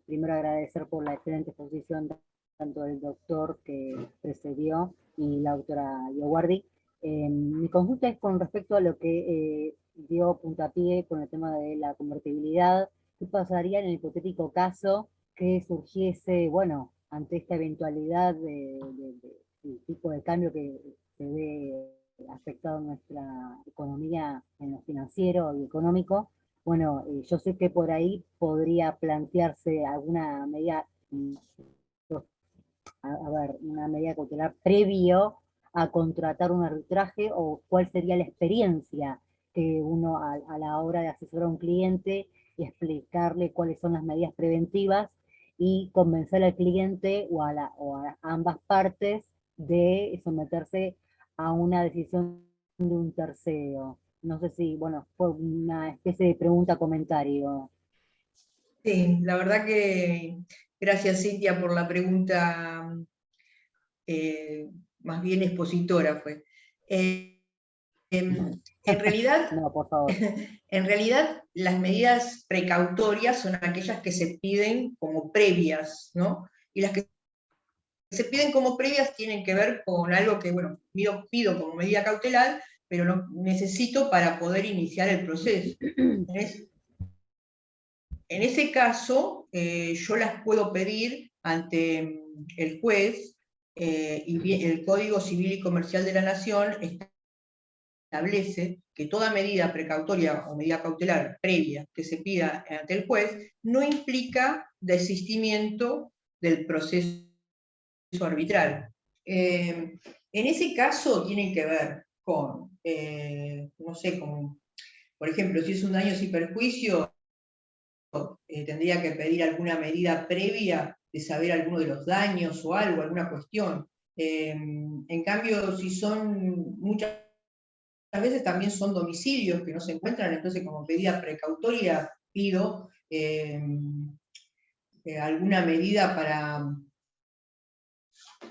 primero agradecer por la excelente exposición tanto del doctor que precedió y la doctora Dioguardi. Mi consulta es con respecto a lo que dio puntapié con el tema de la convertibilidad. ¿Qué pasaría en el hipotético caso que surgiese, bueno, ante esta eventualidad del tipo de cambio que se ve afectado nuestra economía en lo financiero y económico? Bueno, yo sé que por ahí podría plantearse alguna medida, a ver, una medida cautelar previo a contratar un arbitraje, o cuál sería la experiencia que uno a la hora de asesorar a un cliente y explicarle cuáles son las medidas preventivas y convencer al cliente o a ambas partes de someterse a una decisión de un tercero. No sé si, bueno, fue una especie de pregunta-comentario. Sí, la verdad que gracias, Cintia, por la pregunta, más bien expositora fue. En realidad, No, por favor. en realidad, las medidas precautorias son aquellas que se piden como previas, ¿no? Y las que se piden como previas tienen que ver con algo que, bueno, pido como medida cautelar, pero lo necesito para poder iniciar el proceso. En ese caso, yo las puedo pedir ante el juez, y el Código Civil y Comercial de la Nación establece que toda medida precautoria o medida cautelar previa que se pida ante el juez no implica desistimiento del proceso arbitral. En ese caso tienen que ver con, no sé, con, por ejemplo, si es un daño sin perjuicio, tendría que pedir alguna medida previa de saber alguno de los daños o algo, alguna cuestión. En cambio, si son muchas veces también son domicilios que no se encuentran, entonces como medida precautoria pido alguna medida para,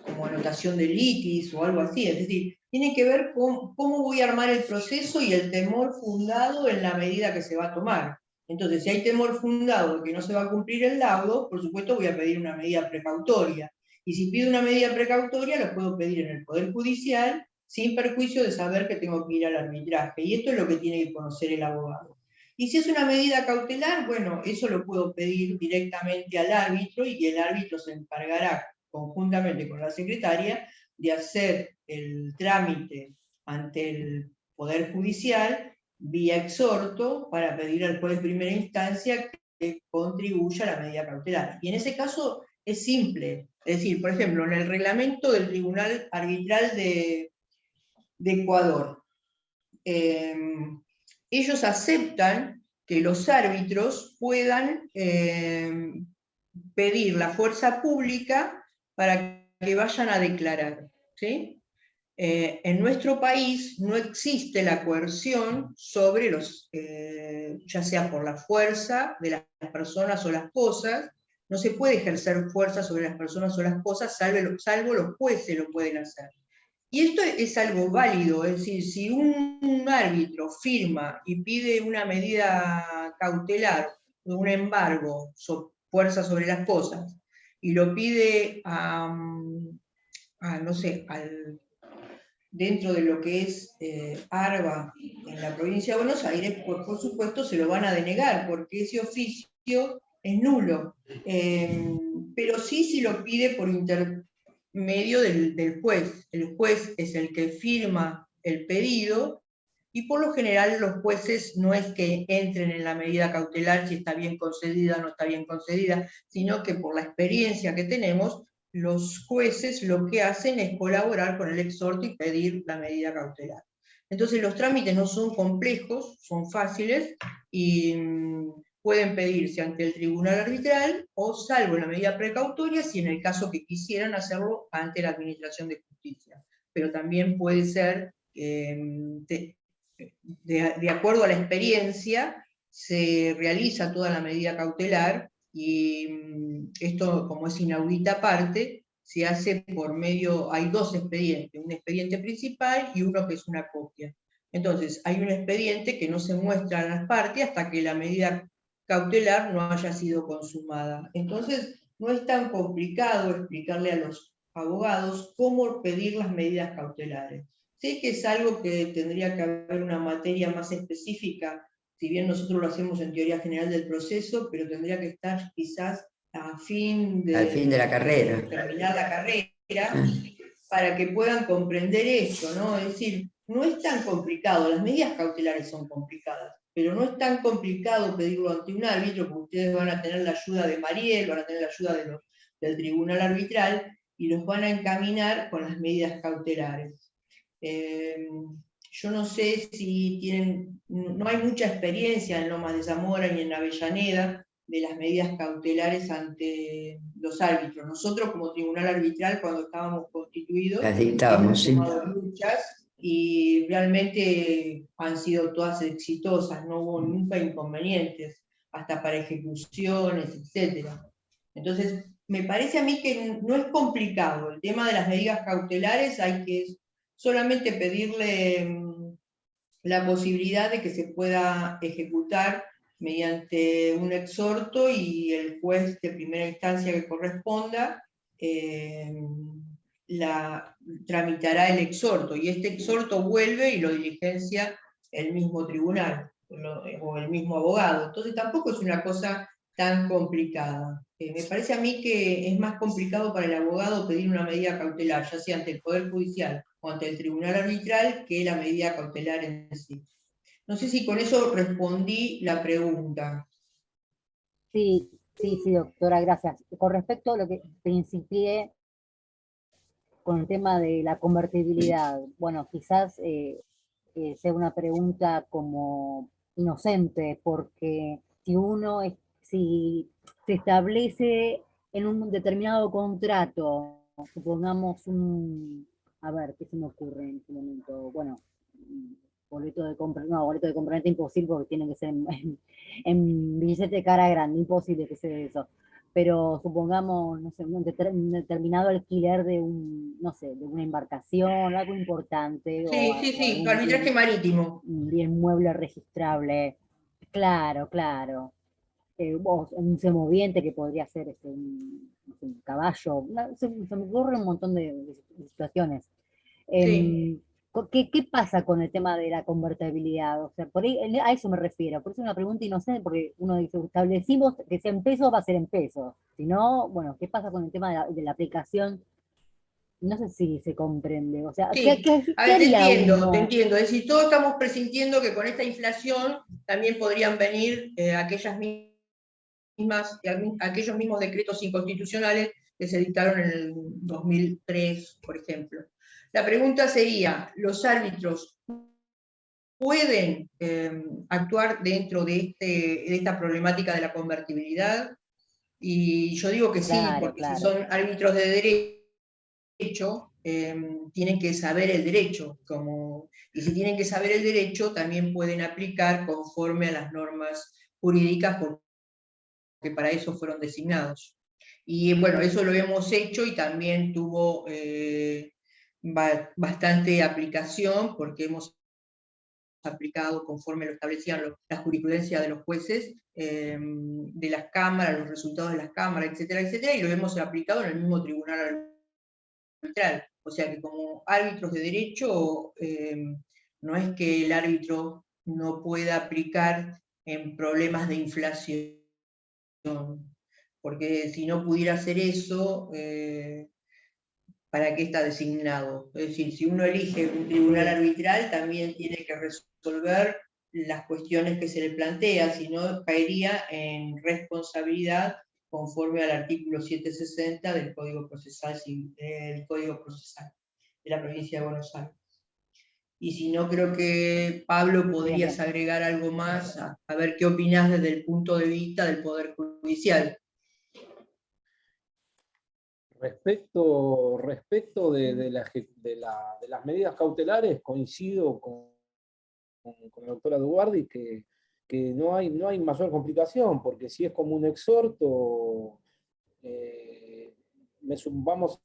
como anotación de litis o algo así, es decir, tiene que ver con cómo voy a armar el proceso y el temor fundado en la medida que se va a tomar. Entonces, si hay temor fundado de que no se va a cumplir el laudo, por supuesto voy a pedir una medida precautoria. Y si pido una medida precautoria, lo puedo pedir en el Poder Judicial sin perjuicio de saber que tengo que ir al arbitraje. Y esto es lo que tiene que conocer el abogado. Y si es una medida cautelar, bueno, eso lo puedo pedir directamente al árbitro y el árbitro se encargará conjuntamente con la secretaria de hacer el trámite ante el Poder Judicial vía exhorto para pedir al juez de primera instancia que contribuya a la medida cautelar. Y en ese caso es simple, es decir, por ejemplo, en el reglamento del Tribunal Arbitral de Ecuador, ellos aceptan que los árbitros puedan pedir la fuerza pública para que vayan a declarar, ¿sí? En nuestro país no existe la coerción sobre los, ya sea por la fuerza de las personas o las cosas, no se puede ejercer fuerza sobre las personas o las cosas, salvo los jueces lo pueden hacer. Y esto es algo válido, es decir, si un árbitro firma y pide una medida cautelar, un embargo, fuerza sobre las cosas, y lo pide no sé, dentro de lo que es ARBA en la provincia de Buenos Aires, pues por supuesto se lo van a denegar, porque ese oficio es nulo. Pero sí si lo pide por intermedio del juez. El juez es el que firma el pedido, y por lo general los jueces no es que entren en la medida cautelar si está bien concedida o no está bien concedida, sino que por la experiencia que tenemos, los jueces lo que hacen es colaborar con el exhorto y pedir la medida cautelar. Entonces los trámites no son complejos, son fáciles, y pueden pedirse ante el tribunal arbitral o, salvo en la medida precautoria, si en el caso que quisieran hacerlo, ante la Administración de Justicia. Pero también puede ser de acuerdo a la experiencia, se realiza toda la medida cautelar y esto, como es inaudita aparte, se hace por medio, hay dos expedientes, un expediente principal y uno que es una copia. Entonces, hay un expediente que no se muestra a las partes hasta que la medida cautelar no haya sido consumada. Entonces, no es tan complicado explicarle a los abogados cómo pedir las medidas cautelares. Sé que es algo que tendría que haber una materia más específica, si bien nosotros lo hacemos en teoría general del proceso, pero tendría que estar quizás al fin de la carrera. Terminar la carrera, para que puedan comprender esto, ¿no? Es decir, no es tan complicado, las medidas cautelares son complicadas, pero no es tan complicado pedirlo ante un árbitro, porque ustedes van a tener la ayuda de Mariel, van a tener la ayuda del tribunal arbitral, y los van a encaminar con las medidas cautelares. Yo no sé si tienen, no hay mucha experiencia en Lomas de Zamora ni en Avellaneda de las medidas cautelares ante los árbitros. Nosotros como tribunal arbitral, cuando estábamos constituidos, Las dictábamos, sí. hemos tomado muchas y realmente han sido todas exitosas, no hubo nunca inconvenientes, hasta para ejecuciones, etc. Entonces, me parece a mí que no es complicado. El tema de las medidas cautelares hay que solamente pedirle la posibilidad de que se pueda ejecutar mediante un exhorto y el juez de primera instancia que corresponda tramitará el exhorto, y este exhorto vuelve y lo diligencia el mismo tribunal o el mismo abogado. Entonces tampoco es una cosa tan complicada. Me parece a mí que es más complicado para el abogado pedir una medida cautelar, ya sea ante el Poder Judicial o ante el Tribunal Arbitral, que la medida cautelar en sí. No sé si con eso respondí la pregunta. Sí, doctora, gracias. Con respecto a lo que principié con el tema de la convertibilidad, bueno, quizás sea una pregunta como inocente, porque si se establece en un determinado contrato, supongamos a ver, ¿qué se me ocurre en este momento? Bueno, boleto de compraventa imposible porque tiene que ser en billete de cara grande, imposible que sea eso. Pero supongamos, no sé, un determinado alquiler de no sé, de una embarcación, algo importante. Sí, arbitraje marítimo. Un bien mueble registrable. Claro. O un semoviente que podría ser un caballo. Se me ocurre un montón de situaciones. Sí. ¿Qué pasa con el tema de la convertibilidad? O sea, por ahí, a eso me refiero. Por eso es una pregunta inocente, porque uno dice, establecimos que sea en pesos, va a ser en pesos. Si no, bueno, ¿qué pasa con el tema de la aplicación? No sé si se comprende. O sea, Sí, ¿qué a ver, haría uno? te entiendo. Es decir, todos estamos presintiendo que con esta inflación también podrían venir aquellos mismos decretos inconstitucionales que se dictaron en el 2003, por ejemplo. La pregunta sería, ¿los árbitros pueden actuar dentro de esta problemática de la convertibilidad? Y yo digo que sí, porque si son árbitros de derecho, tienen que saber el derecho, y si tienen que saber el derecho, también pueden aplicar conforme a las normas jurídicas, porque para eso fueron designados. Y bueno, eso lo hemos hecho y también tuvo bastante aplicación, porque hemos aplicado conforme lo establecían la jurisprudencia de los jueces, de las cámaras, los resultados de las cámaras, etcétera, etcétera, y lo hemos aplicado en el mismo tribunal arbitral. O sea que como árbitros de derecho, no es que el árbitro no pueda aplicar en problemas de inflación, porque si no pudiera hacer eso, ¿para qué está designado? Es decir, si uno elige un tribunal arbitral, también tiene que resolver las cuestiones que se le plantea, si no caería en responsabilidad conforme al artículo 760 del Código Procesal, de la provincia de Buenos Aires. Y si no, creo que Pablo podrías agregar algo más, a ver qué opinás desde el punto de vista del Poder Judicial. Respecto de las medidas cautelares, coincido con la doctora Duardi que no hay mayor complicación, porque si es como un exhorto, vamos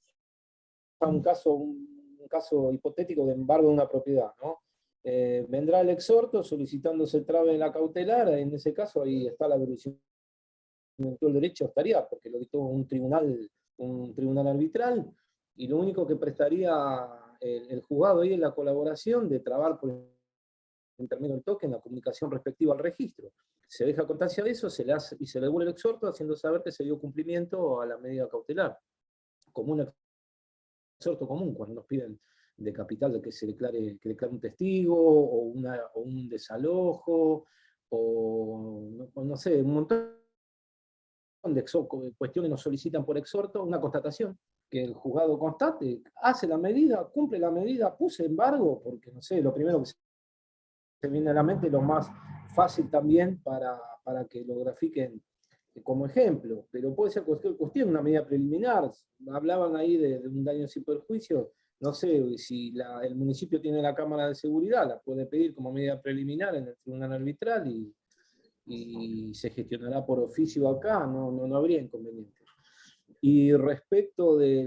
a un caso hipotético de embargo de una propiedad, ¿no? Vendrá el exhorto solicitándose el trave de la cautelar, en ese caso ahí está la evolución del derecho, estaría, porque lo dictó un tribunal arbitral, y lo único que prestaría el juzgado ahí es la colaboración de trabar por intermedio del toque en la comunicación respectiva al registro. Se deja constancia de eso, se le devuelve el exhorto haciendo saber que se dio cumplimiento a la medida cautelar, como un exhorto común cuando nos piden de capital de que se declare un testigo, o un desalojo, o no sé, un montón de cuestiones nos solicitan por exhorto, una constatación, que el juzgado constate, hace la medida, cumple la medida, puse embargo, porque no sé, lo primero que se viene a la mente, lo más fácil también para que lo grafiquen como ejemplo, pero puede ser cuestión una medida preliminar. Hablaban ahí de un daño sin perjuicio, no sé, si el municipio tiene la cámara de seguridad, la puede pedir como medida preliminar en el tribunal arbitral y se gestionará por oficio acá, no habría inconveniente. Y respecto de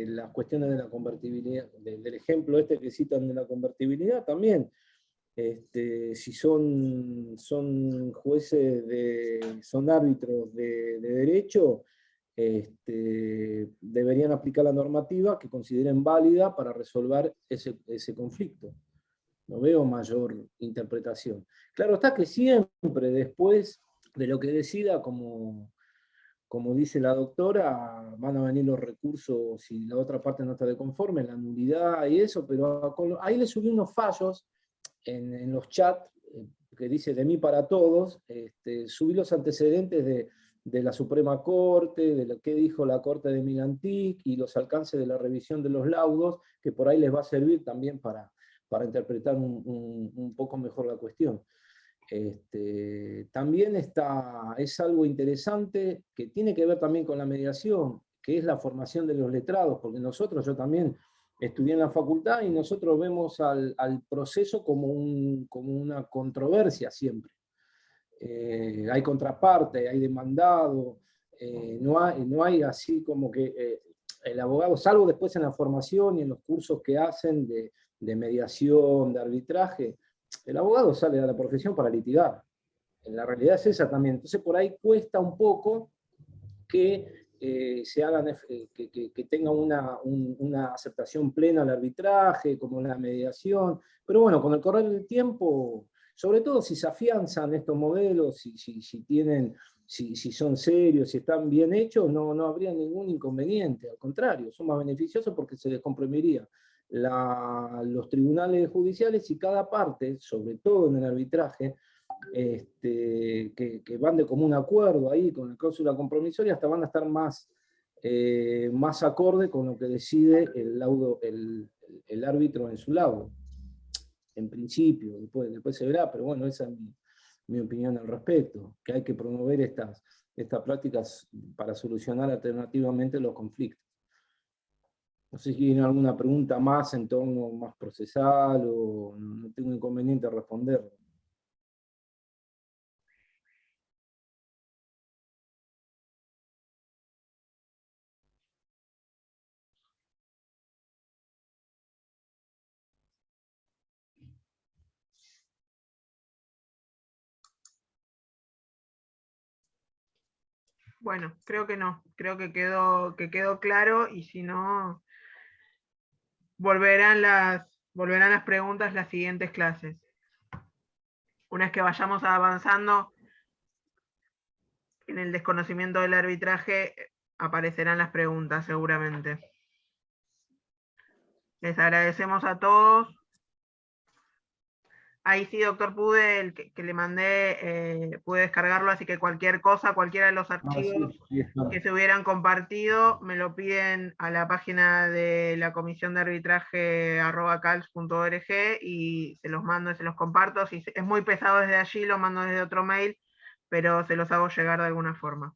las cuestiones de la convertibilidad, del ejemplo este que citan de la convertibilidad, también, si son jueces, son árbitros de derecho, deberían aplicar la normativa que consideren válida para resolver ese conflicto. No veo mayor interpretación. Claro está que siempre después de lo que decida, como dice la doctora, van a venir los recursos si la otra parte no está de conforme, la nulidad y eso, pero ahí le subí unos fallos en los chats, que dice de mí para todos, subí los antecedentes de la Suprema Corte, de lo que dijo la Corte de Milantic y los alcances de la revisión de los laudos, que por ahí les va a servir también para interpretar un poco mejor la cuestión. También es algo interesante que tiene que ver también con la mediación, que es la formación de los letrados, porque yo también estudié en la facultad y nosotros vemos al proceso como una controversia siempre. Hay contraparte, hay demandado, no hay así como que el abogado, salvo después en la formación y en los cursos que hacen de mediación, de arbitraje, el abogado sale de la profesión para litigar. La realidad es esa también. Entonces por ahí cuesta un poco que que tenga una aceptación plena al arbitraje, como la mediación, pero bueno, con el correr del tiempo, sobre todo si se afianzan estos modelos, si son serios, si están bien hechos, no habría ningún inconveniente, al contrario, son más beneficiosos porque se descomprimiría los tribunales judiciales y cada parte, sobre todo en el arbitraje, que van de común acuerdo ahí con la cláusula compromisoria, hasta van a estar más acorde con lo que decide el árbitro en su laudo. En principio, después se verá, pero bueno, esa es mi opinión al respecto, que hay que promover estas prácticas para solucionar alternativamente los conflictos. No sé si tienen alguna pregunta más en torno más procesal o no tengo inconveniente a responder. Bueno, creo que no, creo que quedó claro, y si no, volverán las preguntas las siguientes clases. Una vez que vayamos avanzando en el desconocimiento del arbitraje, aparecerán las preguntas seguramente. Les agradecemos a todos. Ahí sí, doctor, el que le mandé, pude descargarlo, así que cualquier cosa, cualquiera de los archivos que se hubieran compartido, me lo piden a la página de la comisión de arbitraje @cals.org y se los mando y se los comparto. Si es muy pesado desde allí, lo mando desde otro mail, pero se los hago llegar de alguna forma.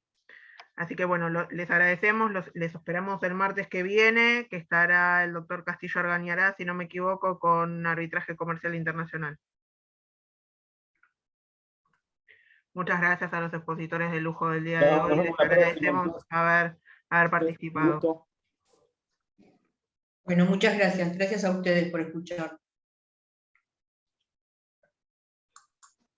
Así que bueno, les agradecemos, les esperamos el martes que viene, que estará el doctor Castillo Argañará, si no me equivoco, con arbitraje comercial internacional. Muchas gracias a los expositores de lujo del día de hoy, les agradecemos haber participado. Bueno, muchas gracias. Gracias a ustedes por escuchar.